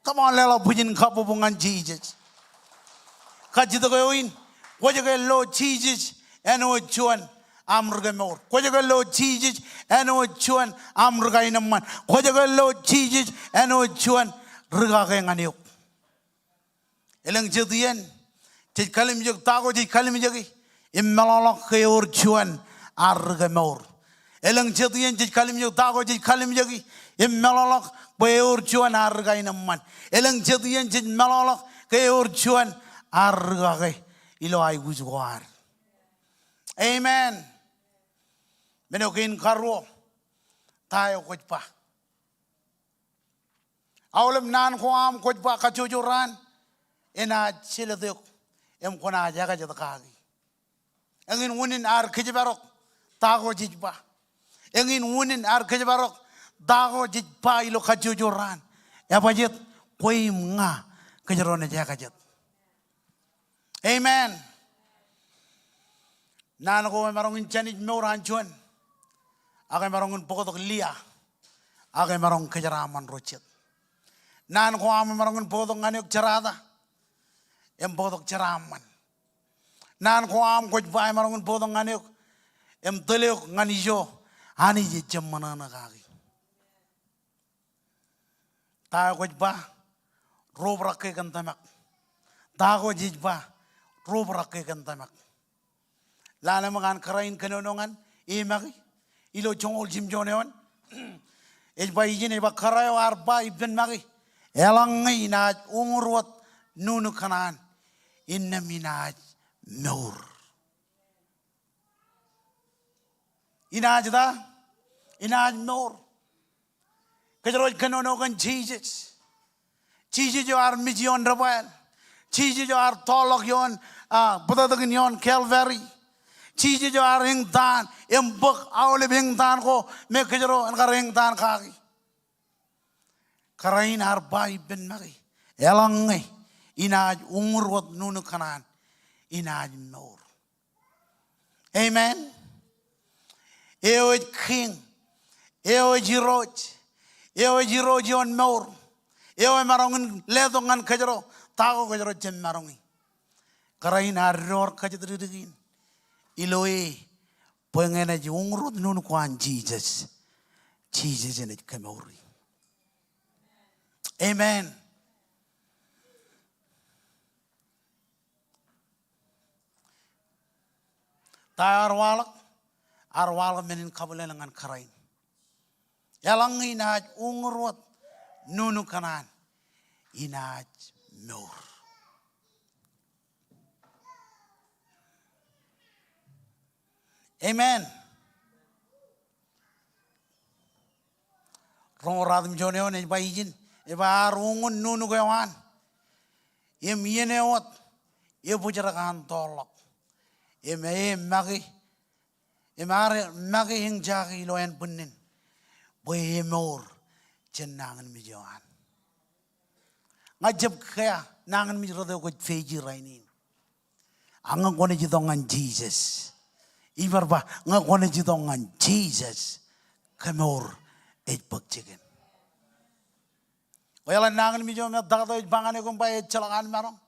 Come on, lelo pujin kapubungan Jesus. Kajitagoin. Wajaga lo Jesus and ochuan amrugamor. Wajaga lo Jesus and ochuan amrugainaman. Wajaga lo Jesus and ochuan rugaganganiuk. Elang jadian, jadi kalim jog tago jadi kalim jogi, immalolok ke urjuan argamor. Elang jadian jadi kalim jog tago jadi kalim jogi, immalolok ke urjuan argainaman. Elang jadian jadi malolok ke urjuan argai ilo ay gujwar. Amen. Menokin karwo tayo kujpa. Awlam nan kuam kujpa kacucuran. Ena chiladuk em kona jaga jadakagi. Engin wunin ar kejebarok tago jijba. Engin wunin ar kejebarok tago jijba ilo kajujuran. Ya bajet koim nga kejerone jakajet. Amen. Nan ko marongin chanit meuran chuan. Akai marongin pokotok lia. Akai marong kejeraman rochet. Nan ko am marongin pokotok nganyok cerada. Em pokotok ceraman. Nan ko am koj bai marongin pokotok nganyok. Em teleok nganijo. Ani je jemmana na kagi. Tayo koj ba. Rob rakke kan tamak. Tago jij ba. Rob rakke kan tamak. Lala makan karain kanonongan. Imagi. Ilo chongol jimjoneon. Ejba ijin eba karayo arba ibn magi. Elangai na umurwat nunu kanan. Inna minaj nur. Inaj da. Inaj nur. Kajaroj kanonongan Jesus. Jesus jo ar mijion rabael. Jesus jo ar tolok yon. Budadagin yon Calvary. Chiji jo ar hing dan embok awle hing dan ko me kejero an kar hing dan kagi karain ar bai ben magi elangai inaj umurwat nunu kanan inaj nur. Amen. Eo king eo jiroj yon nur eo marongin ledongan kejero tago kejero jem marongi karain ar ror kajedridin Iloi pengena jungurut nun kuan Jesus. Jesus in it kamori. Amen. Ta arwalak menin kabulengan karain. Yalang inaj ungurut nunu kanan inaj nur. Amen. Rong radim joneon e baijin e ba rungun nunu gawan. E mienewot e bujarakan tolok. E me magi e mare magi hing jagi loen punin. Boy mor jenangan mi joan. Ngajab kaya nangan mi rodo ko feji rainin. Angang kone jidongan Jesus. Ibar ba ngakone jidongan Jesus kamor et bakchigen. Wala nangan mi jo me dagdo bangane ko ba et chalangan marong.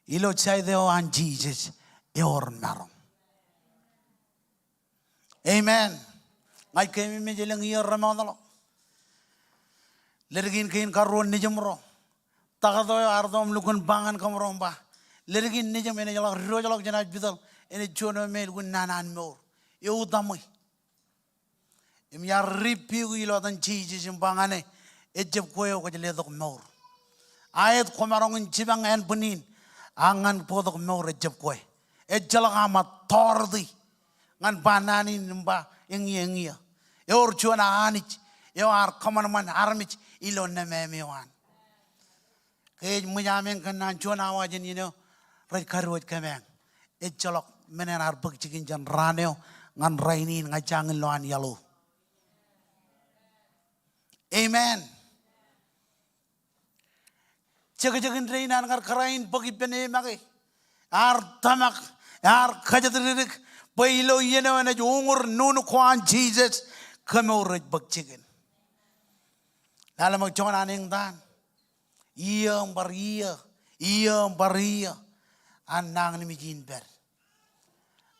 Ilo chai deo an Jesus eor marong. Amen. Ngai kemi me jelang ior ramadalo. Lergin kain karon nijamro. Tagado ardom lukun bangan kamron ba. Lergin nijam ene jalak rojalak janaj bidal. Ene jono mel gun nanan mor. Yo damoi. Im ya ripi ilo dan Jesus bangane. Ejeb koyo ko ledok mor. Ayat komarong jibang en punin. Angan podok mor ejeb koy. Ejjalak amat tordi. Ngan banani nimba engi. Yor chuana anich. Yo ar kamanman armich ilo na memewan. Kej mujamen kan nan chuana wajin right karwot kameng. Ejjalak menen ar bakchikin jan raneo ngan rainin ngajangin loan yalo. Amen. Jaga-jagin reinan ngar karain bagi bene magi. Ar tamak ar kajadririk bailo yeno na jungur nunu kwan Jesus kamoraj bakchikin. Lalamag chon aning dan. Iyang baria anang ni mijin ber.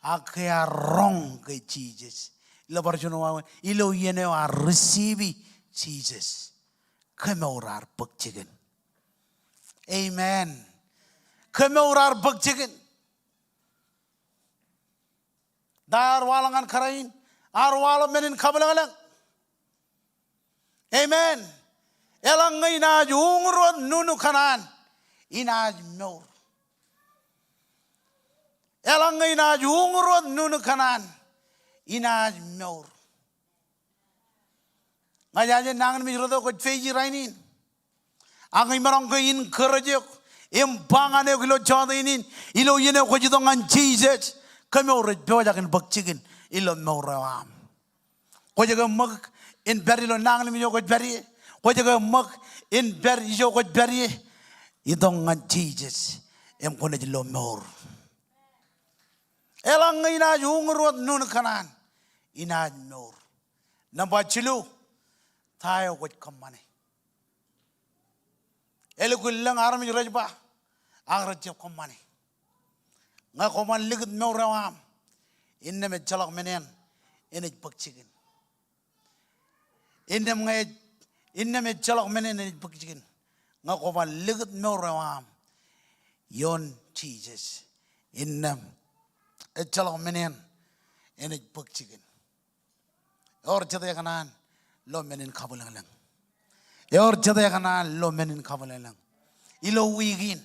Akaya wrong kay Jesus. Ilo barjono ilo yeno ar receive Jesus. Kamorar bakchikin. Amen. Kamorar bakchikin. Dar walangan karain. Arwala menin kabalangalang. Amen. Elang ngay na jungron nunu kanan. Inaj mor. Elang ngay na jungron nunu kanan. Inaj mor. Ngajaje nangan mi rodo ko feji rainin. Ang imarang ko in kerajok. Imbangan ko ilo chodainin. Ilo yene ko jidongan Jesus. kami ore bewa jakin bakchigin ilo mawram ko jaga mag in beri lo nang mi ko beri ko jaga mag in beri jo ko beri idong ngan Jesus em ko na lo mawr elang ina jungurot nun kanan ina nur namba chilu tayo ko kamane ele ko lang arami rajba agra je kamane nga ko man ligit mawram inna me jalak menen ene bakchigin inna me jalak menen ene bakchigin nga ko man ligit mawram yon Jesus inna jalak menen ene bakchigin or jada kanan lo menen kabulang lang or jada kanan lo menen kabulang lang ilo wigin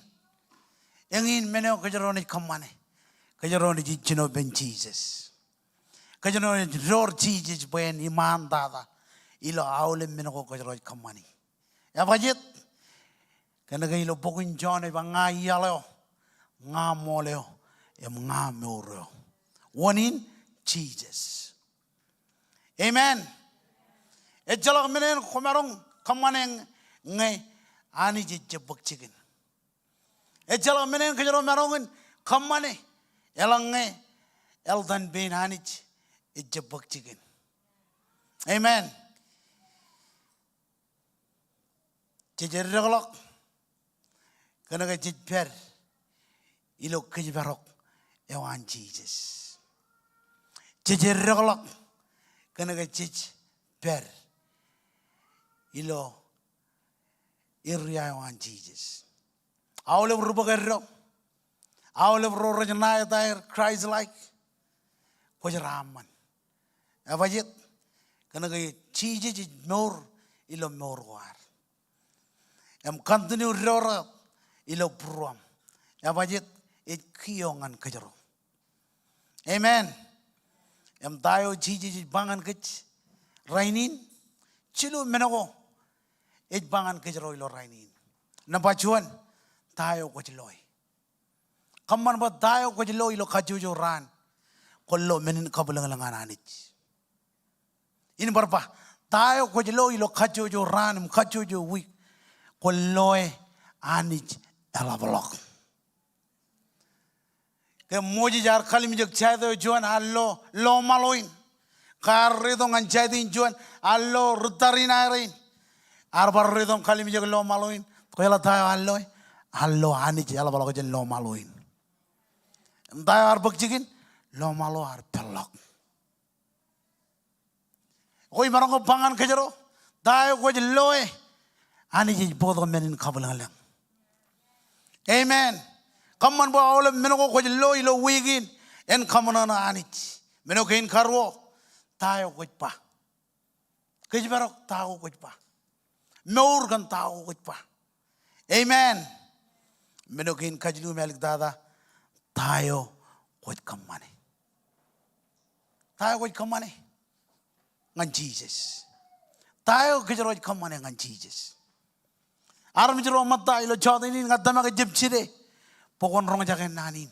engin menen ko jaroni kamane kajaroni jino ben Jesus kajaroni ror Jesus ben iman dada ilo aule menen ko kajaroni kamani ya bajet kana ilo bokun jone ba nga yalo nga moleo em nga moro wonin Jesus amen ejjalak menen komarong kamane ngai ani je bakchigin ejjalak menen kajaro marongin kamane elange eldan bin hanich ejje bakchigin amen jejerreglok kana ga jipper ilo kjibarok ewan Jesus jejerreglok kana ga jipper ilo irya ewan Jesus awle rubagarro awle rojna dair Christ like ko raman abajet kana ga Jesus mor ilo mor war em continue rora ilo pruam abajet it kiyongan kajaro amen em tayo Jesus bangan kach rainin chilu menago it bangan kajaro ilo rainin nampachuan tayo ko chiloy kaman ba tayo ko chiloy ilo kajujo ran kollo menin kabulang langan anich in barpa tayo ko chiloy ilo kajujo ran kajujo week kolloy anich elablok ke moji jar kalim jok chaydo juan allo lo maloin karridong an chaydin juan allo rutarin arin arbar ridong kalim jok lo maloin ko yala tayo allo anich elablok jen lo maloin tayo ar bakjigin lo malo ar pelok koy marang ko pangan kejero tayo ko loe anich bodo menin kabulang amen kaman bo awle menoko ko lo ilo wigin en kamana na anich menoko in karwo tayo ko pa kejbarok tayo ko pa nor gan tayo ko pa amen menoko in kajlu melik dada tayo ko kamane ngan Jesus tayo kejro kamane ngan Jesus aram jero matta ilo chodini ngadama ke jipchide pokon rong jaken nanin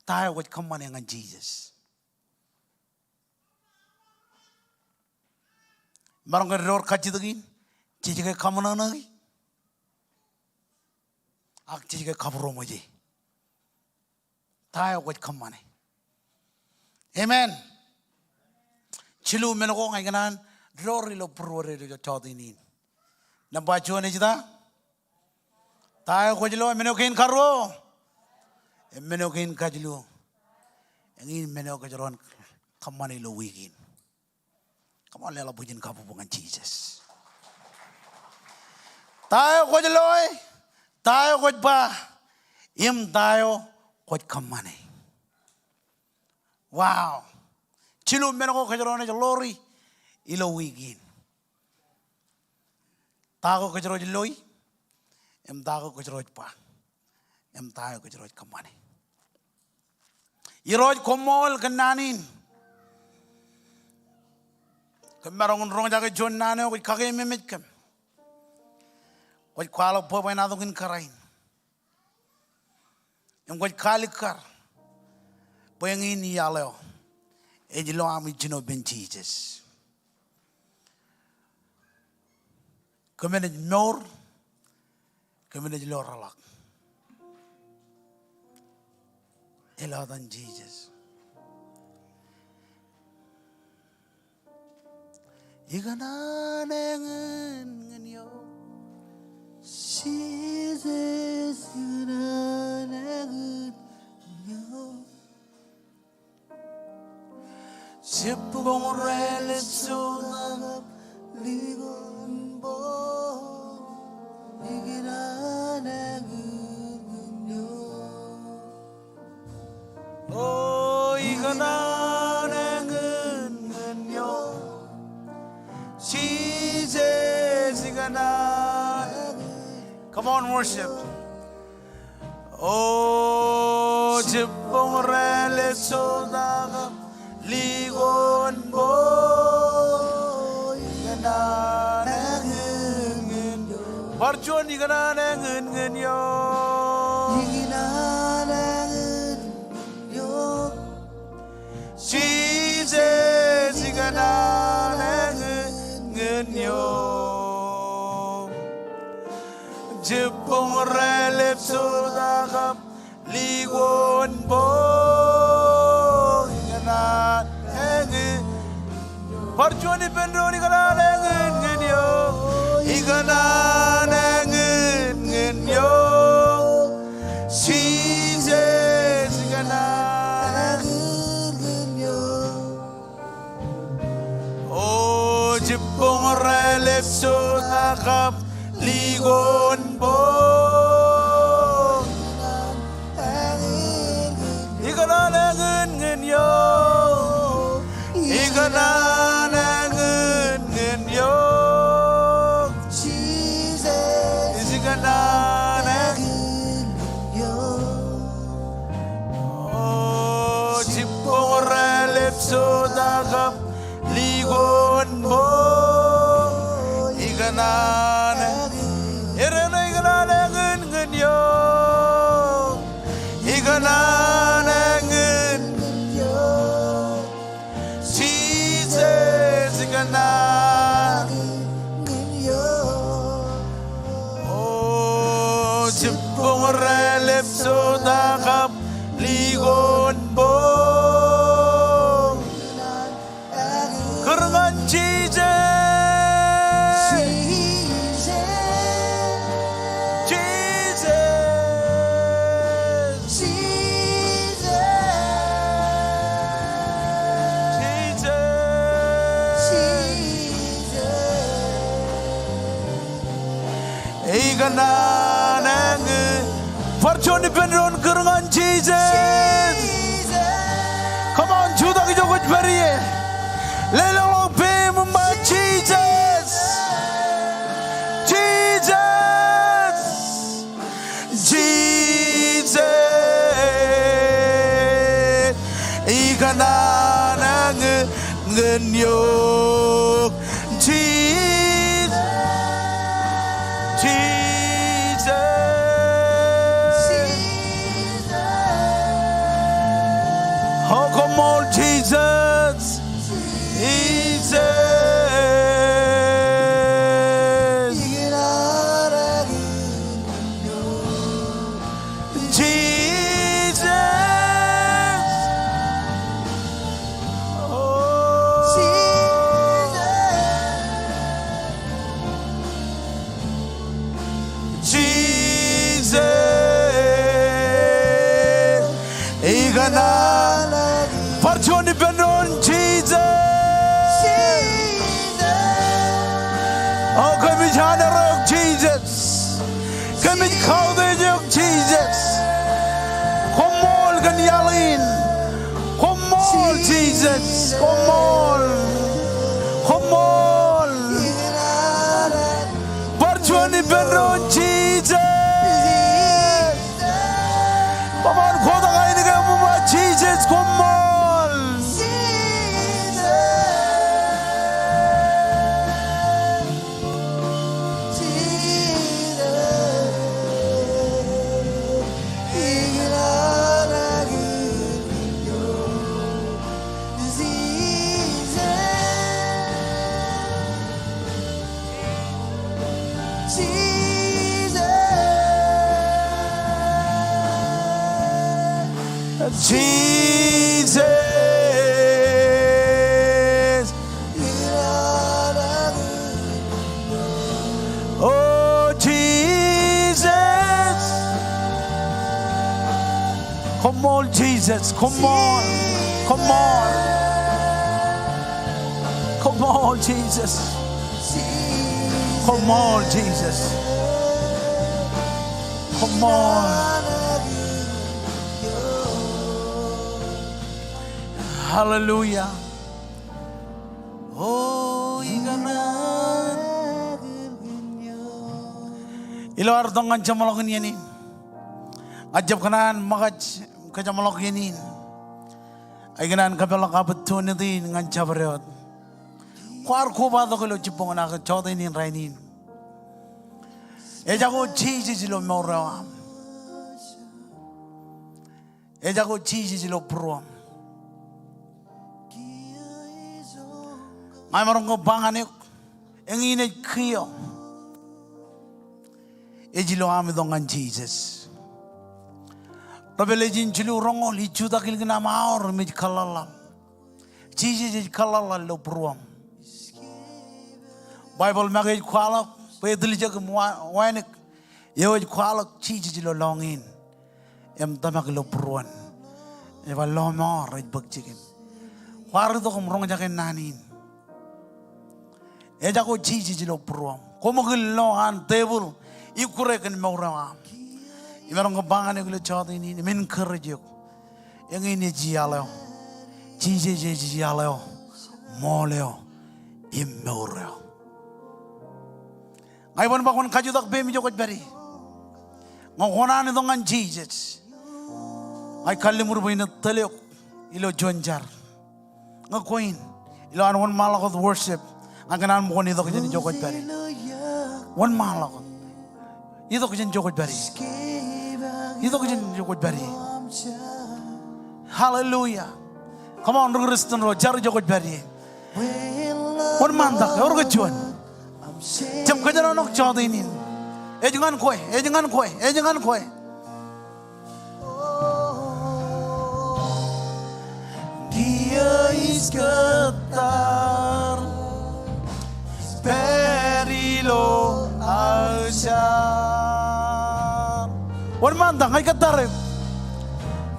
tayo ko kamane ngan Jesus marong ke ror kachidagin chijike kamana nagi ak chijike kabro moje tayo ko kamane amen chilu menoko ngai kanan ror ilo prore ilo chodini nampachuan ejda tayo ko jilo menokin karo menokin kajlo engin menok jaron kamane lo wigin kamane la bujin kapu bungan Jesus tayo ko jilo tayo ko ba im tayo ko kamane wow chilo menoko jaron lori ilo wigin tago ko jaro jiloi em tago ko jaro pa em tayo ko jaro kamane iroj komol kananin kemarong rong jaga jon nane ko kage memet kam ko kwalo po na dongin karain em ko kalikar Poyangin yalo. Ejilo ami chino ben Jesus. Kemenaj nor. Kemenaj loralak. Elodan Jesus. Igana nengen yo. Jesus igana nengen yo. Sipong relet sunagap ligon bo. Igana nengen yo. Oh, igana nengen yo. Jesus, come on, worship. Oh, jipong relet sodaga ligon bo igana nengen yo. Barjon igana nengen yo. Igana nengen yo. Jesus, igana nengen yo. Jepong relep sudagap ligon bo igana nengen. Parjoni pendoni igana nengen yo. Igana nengen yo. Jesus igana nengen yo. Oh, jepong relep sudagap ligon bo igana nengen yo. Igana nengen yo. Jesus igana nengen yo. Oh, jipong relep sodagap ligon bo igana Erena igana nengen yo. Igana nengen yo. Jesus igana nengen yo. Oh, jipong relep sodagap ligon bo kerengan Jesus. Igana nengen Parchoni penron kerengan Jesus. Come on, juda ki jogot bariye lelong pe mumba Jesus. Jesus Jesus igana nengen yo. Oh, come on, Jesus. Jesus. Jesus. Oh. Jesus. Igana. Parchoni penon Jesus. Oh, kami jana rok Jesus. Kami kaude jok Jesus. Komol kan yalin. Komol Jesus. Komol. Komol. Parchoni penon Jesus. Paman koda kaini kamu ma Jesus. Komol. Jesus. Oh, Jesus. Come on, Jesus. Come on. Come on. Come on, Jesus. Come on, Jesus. Come on. Hallelujah. Oh, iganan. Ilo ardong nga jamalok yanin. Ajab kanan makaj kajamalok yanin. Ay ganan kapalak opportunity nga jabarot. Kuar ko ba to kilo chipong na ka choda inin rainin. Ejago Jesus lo mora. Ejago Jesus lo pro. May marong ko banganik. Ang inay kriyo. Ejilo amidong ang Jesus. Revelation chilo rongol hichuda kilgina maor mit kalala. Jesus kalala lo pro. Bible magay kwala pwedeli jag wanik yewaj kwala Jesus lo longin. Em tamak lo proan. Eva lo mo rej bagchikin. Kwar to kum rong jaken nanin. Eja ko Jesus lo proam. Komogil lo an table ikure kan maura. Imerong bangan ko chot ini min kerjok. Yang ini jialo. Jesus jialo. Moleo immaureo. Ngayon ba kung kajudak be mi jokot bari. Ngokonan ito nga Jesus. Ay kalimur ba ina taliyok ilo jonjar. Ngakoin ilo an one malakot worship. Ang kanan mo ko nito kanya ni jokot bari. One malakot. Ito kanya ni jokot bari. Ito kanya ni jokot bari. Hallelujah. Come on, Kristan ro jar jokot bari. One mandak or kajuan. Jam kajaran nok chodo inin. Ejangan koy. Dia is getar, perilo asyar. Wan mantang ay getar.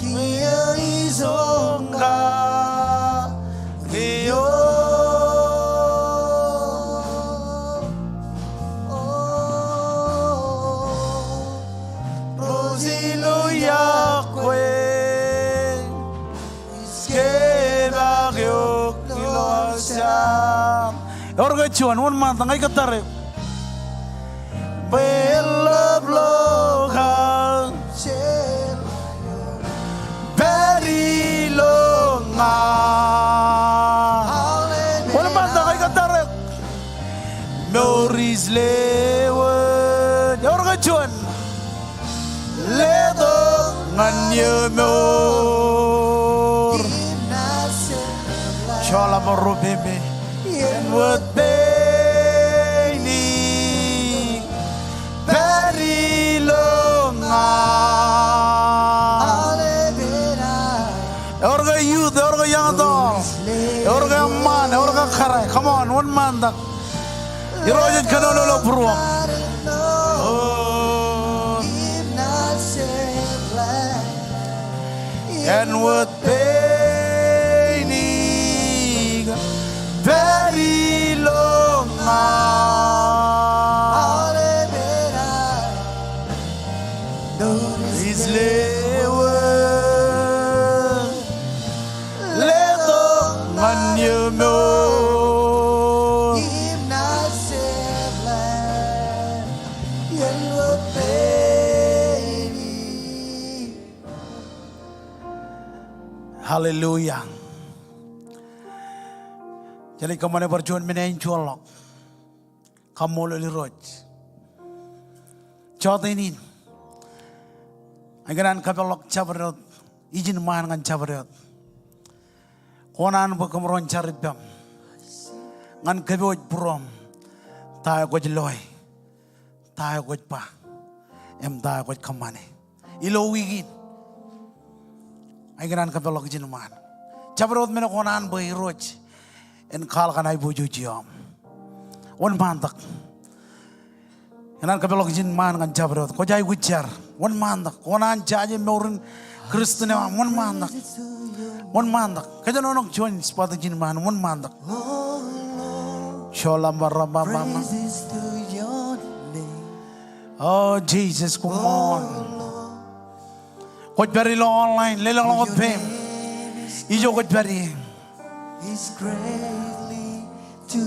Dia is onga, Dio. Orang kecuan, orang mantang ay katarek. Bella bloga, very long. Orang mantang ay katarek. Maurice Lewan, orang kecuan. Ledo nganyemor. Shala marubebe. What they need, very long. Orga youth, orga young dog, orga man, orga kharai. Come on, one man that. Irojit kanolo pro. And what they need, very long. Is lewan, ledo manyemo. Hallelujah. Jadi kamu berjuang menaik colok, kamu lagi roj. Contoh ini, agaran kapalok cabarot, izin mahan kan cabarot. Konan berkemuruan caribam, ngan keboj prom, tayo goj loy, tayo goj pa, tayo goj kamane. Ilo wigin. ay ganan ka belok jinuman chabrod mena konan boy roch en khal kanai bojo jiam won mandak ganan ka belok jinman kan chabrod ko jai gujar won mandak konan jaje meurin kristne won mandak kajan onok join spot jinman won mandak sholam barama mama oh Jesus come on Kot beri lo online, lelang lo pem. Ijo kot beri. Is greatly to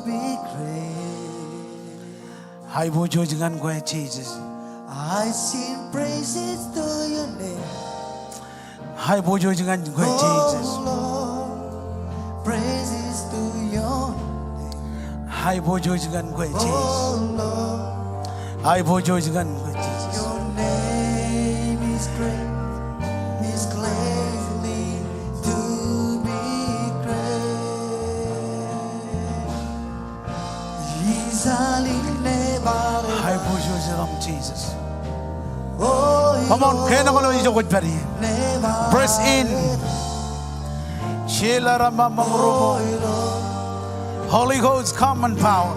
be great. Hai bojo jangan gue Jesus. I sing praises to your name. Hai bojo jangan gue Jesus. Lord, praises to your name. Hai bojo jangan gue Jesus. Lord, Hai bojo jangan gue Jesus. your name is great. Is greatly to be great. He's Hai bojo jangan Jesus. Oh, Come on, kaya na kalau ijo kot beri. Press in. Shela rama mamrumo. Holy Ghost come and power.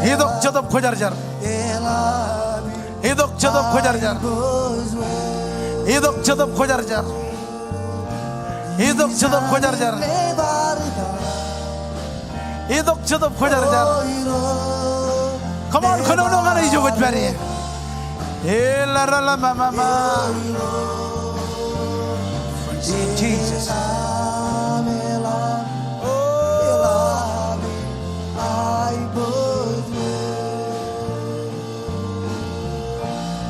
Hidok jadab khojar-jar. Hidok jadab khojar-jar. Hidok jadab khojar-jar. Hidok jadab khojar-jar. Hidok jadab khojar-jar. Come on, kono no ngana ijo kot beri. Ela rala mama. Jesus.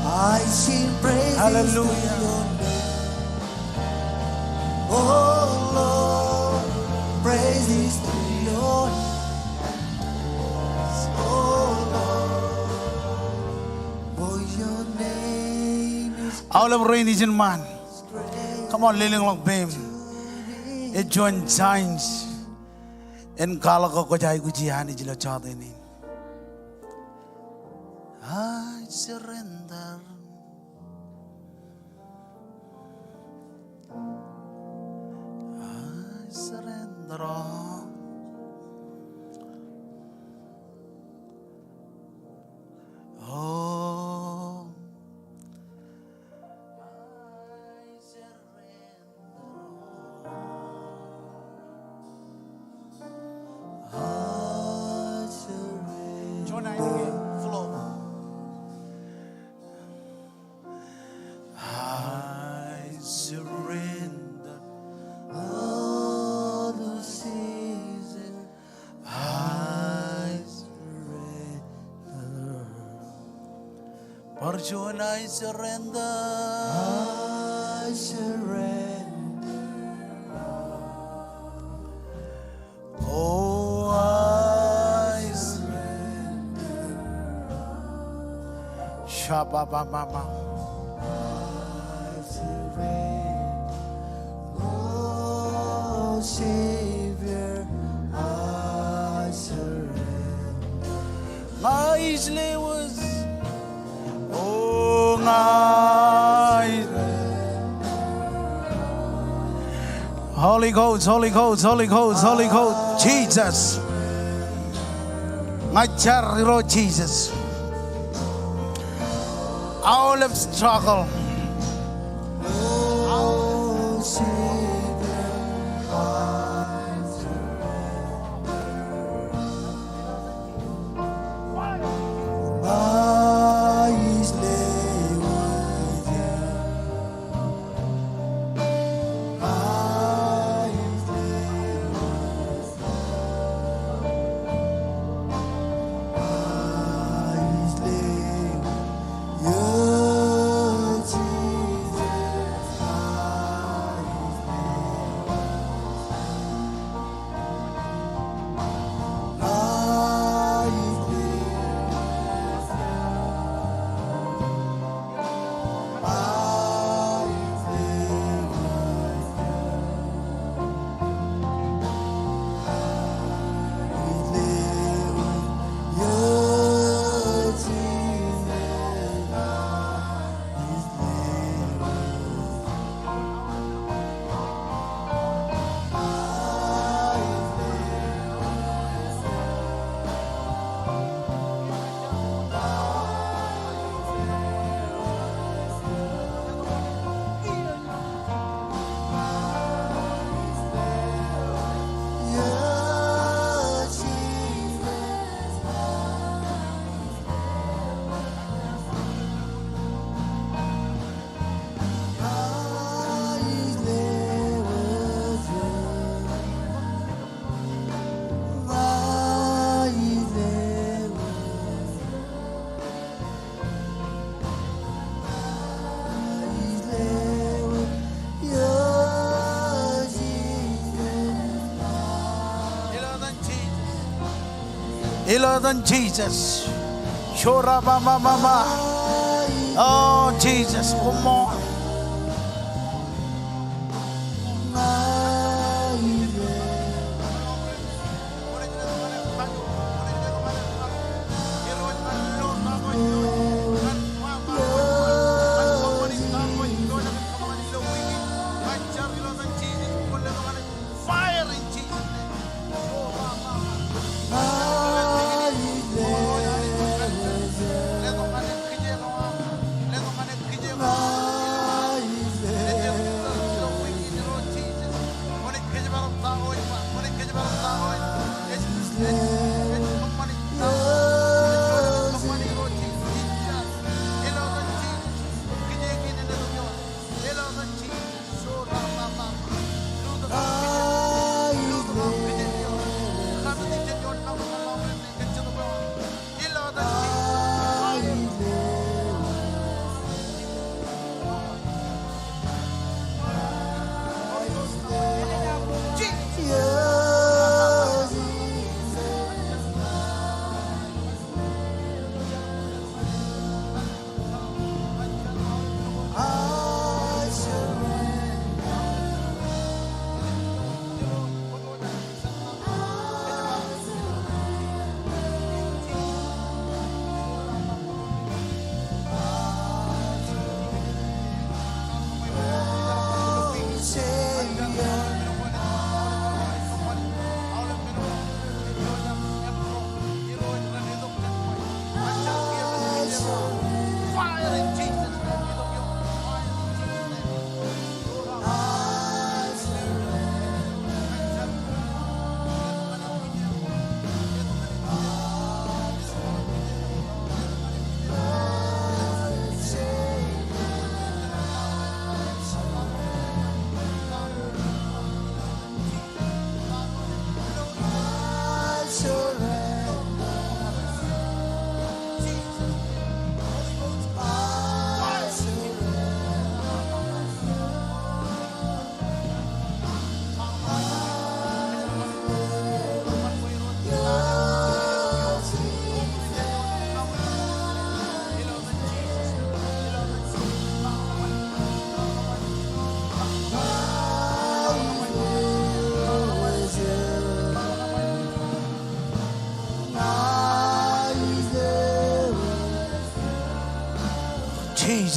I sing praises Hallelujah. to your name. Oh Lord, praises to your name. Oh Lord, for your name is All of rain is in man. Come on, liling long bim. It join signs. En kala ko jai gujihan ijilo chade ni. I surrender. I surrender all. Oh, I surrender. Join us again. Flow. I surrender all the season. I surrender. Parjon, I surrender. I surrender. Oh, I surrender. Shabba mama. Oh Savior, I surrender. My Isle was. Oh, my. Holy Ghost, Holy Ghost, Holy Ghost, Holy Ghost, Jesus. My Lord Jesus. All of struggle. Oh Savior, I surrender. My slave with you. My slave with you. My slave, you Lord than Jesus. Shora Baba Baba. Oh Jesus, come on. Fire in Jesus'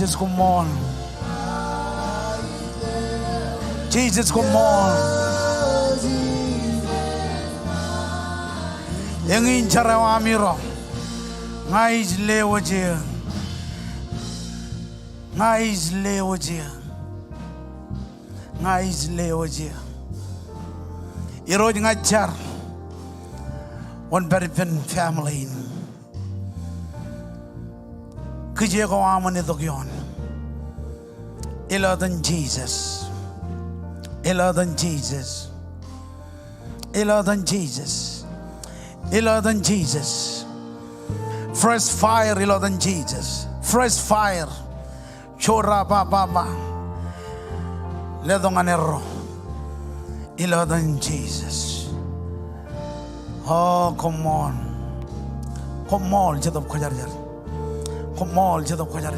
Jesus, come on. Jesus, come on. Yang cara amiro, ngais lewaje, ngais lewaje, ngais lewaje. Iroj ngajar, one very family. Kerja kau aman itu kian. Ella than Jesus. Ella than Jesus. Ella than Jesus. Ella than Jesus. Fresh fire, ella than Jesus. Fresh fire. Chora baba. Ledong anero. Ella than Jesus. Oh, come on. Come on, jadab khajar. Come on, jadab khajar.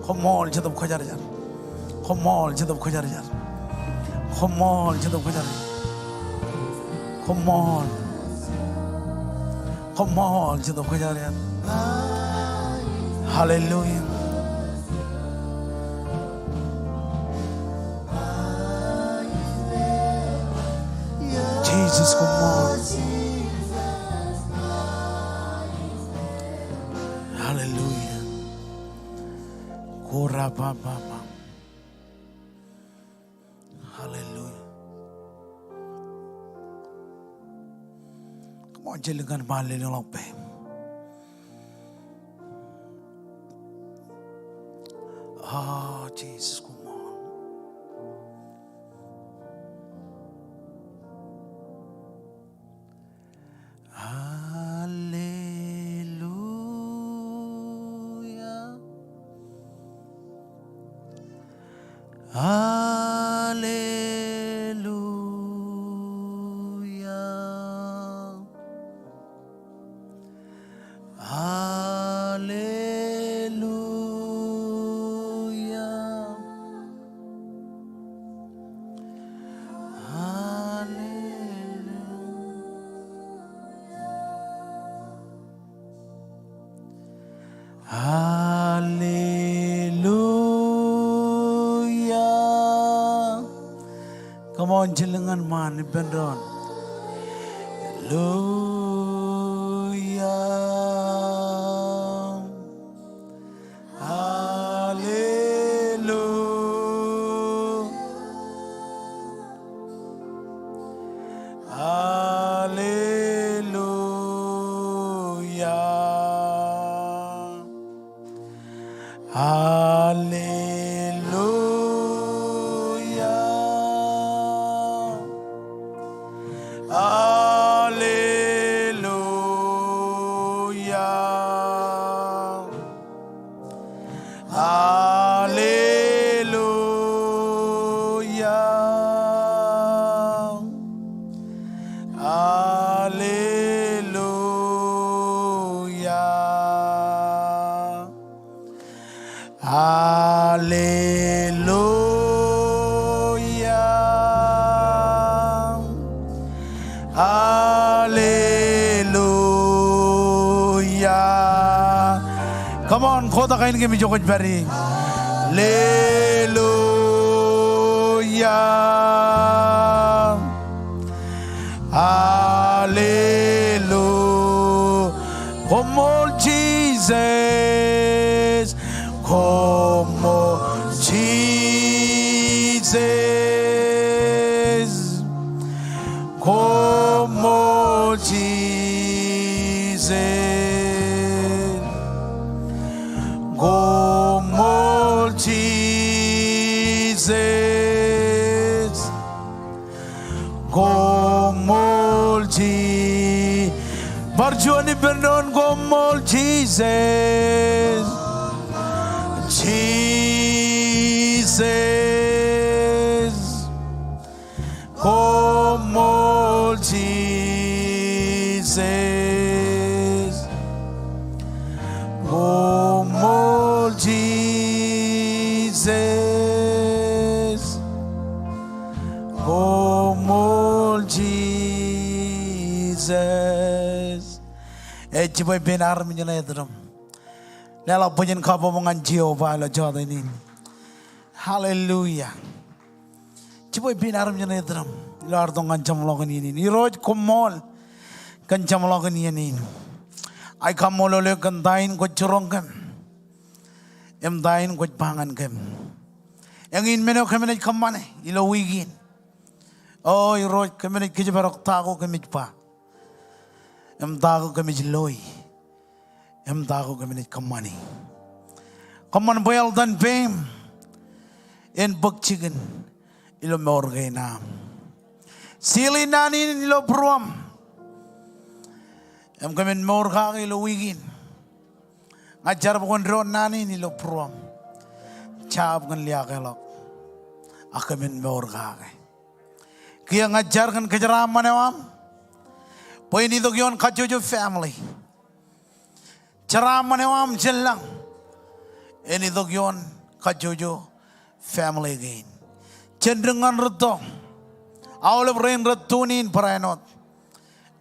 Come on, jadab khajar. Come on, jadab khajar. Come on, jadab khajar. Come on. Come on, jadab khajar. Hallelujah. Jesus, come on. Hallelujah. Kora baba. Hallelujah. Come on, jelengan balik lope. Ah, Jesus, come on. Hallelujah. Come on, chillingan man, depend on. Come on, khoda kain ke mijo kuch bari. Hallelujah. Hallelujah. Come on, Jesus. Come on, Jesus. Come on, Jesus. Come on, Jesus. Come on, Jesus. Barjoni Bernon, come on, Jesus. Jesus. Come on, Jesus. Come on, Jesus. Come on, Jesus. Ejiboy benar minjana edram. Lela pujen kabo mongan Jehovah lo jodoh ini. Hallelujah. Jiboy benar minjana edram. Lo ardong kancam logan ini. Iroj kumol kancam logan ini. Ay kamolole kandain ko churongkem. Em dain ko pangan kem. Yang in meno kemenet kamane ilo wigin. Oh iroj kemenet kijibarok tago kemit pa. Em tago kemit loy. Em tago kemenet kamane. Kaman boyal dan pem. En buk chicken ilo morgay na. Sili nani ilo pruam. Em kemen morga ilo wigin. Ngajar bukan ron nani ni lo pruam. Chab kan liya kelok. Akamen morga ke. Kaya ngajar kan kejaraman ewam. Poin itu kion kajojo family. Jaraman ewam jelang. Ini itu kion kajojo family gain. Cenderungan reto. Awal brain retunin peranot.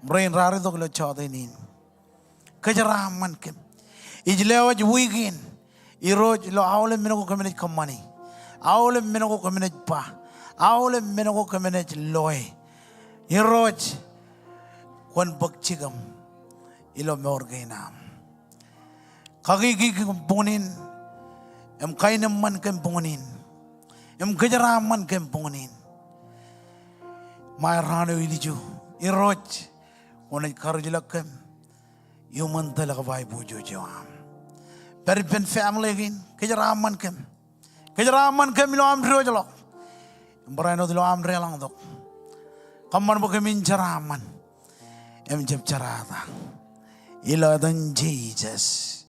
Brain rari itu kalau codenin. Kejaraman kem. Ijlewaj wigin. Iroj lo awal menogo kemenet kamani. Awal menogo kemenet pa. Awal menogo kemenet loy. Iroj kon bakchigam ilo morgainam. Kaki kumpunin. Em kainaman kumpunin. Em kejaraman kumpunin. Mayrano iliju. Iroj onay karjilakam. Human talaga vai bujo jawam. Peripen family again. Kejaraman kem ilo am rojalo. Berano dilo am relang dok. Kaman bukemin jaraman. Em jeb jarata. Ilo dan Jesus.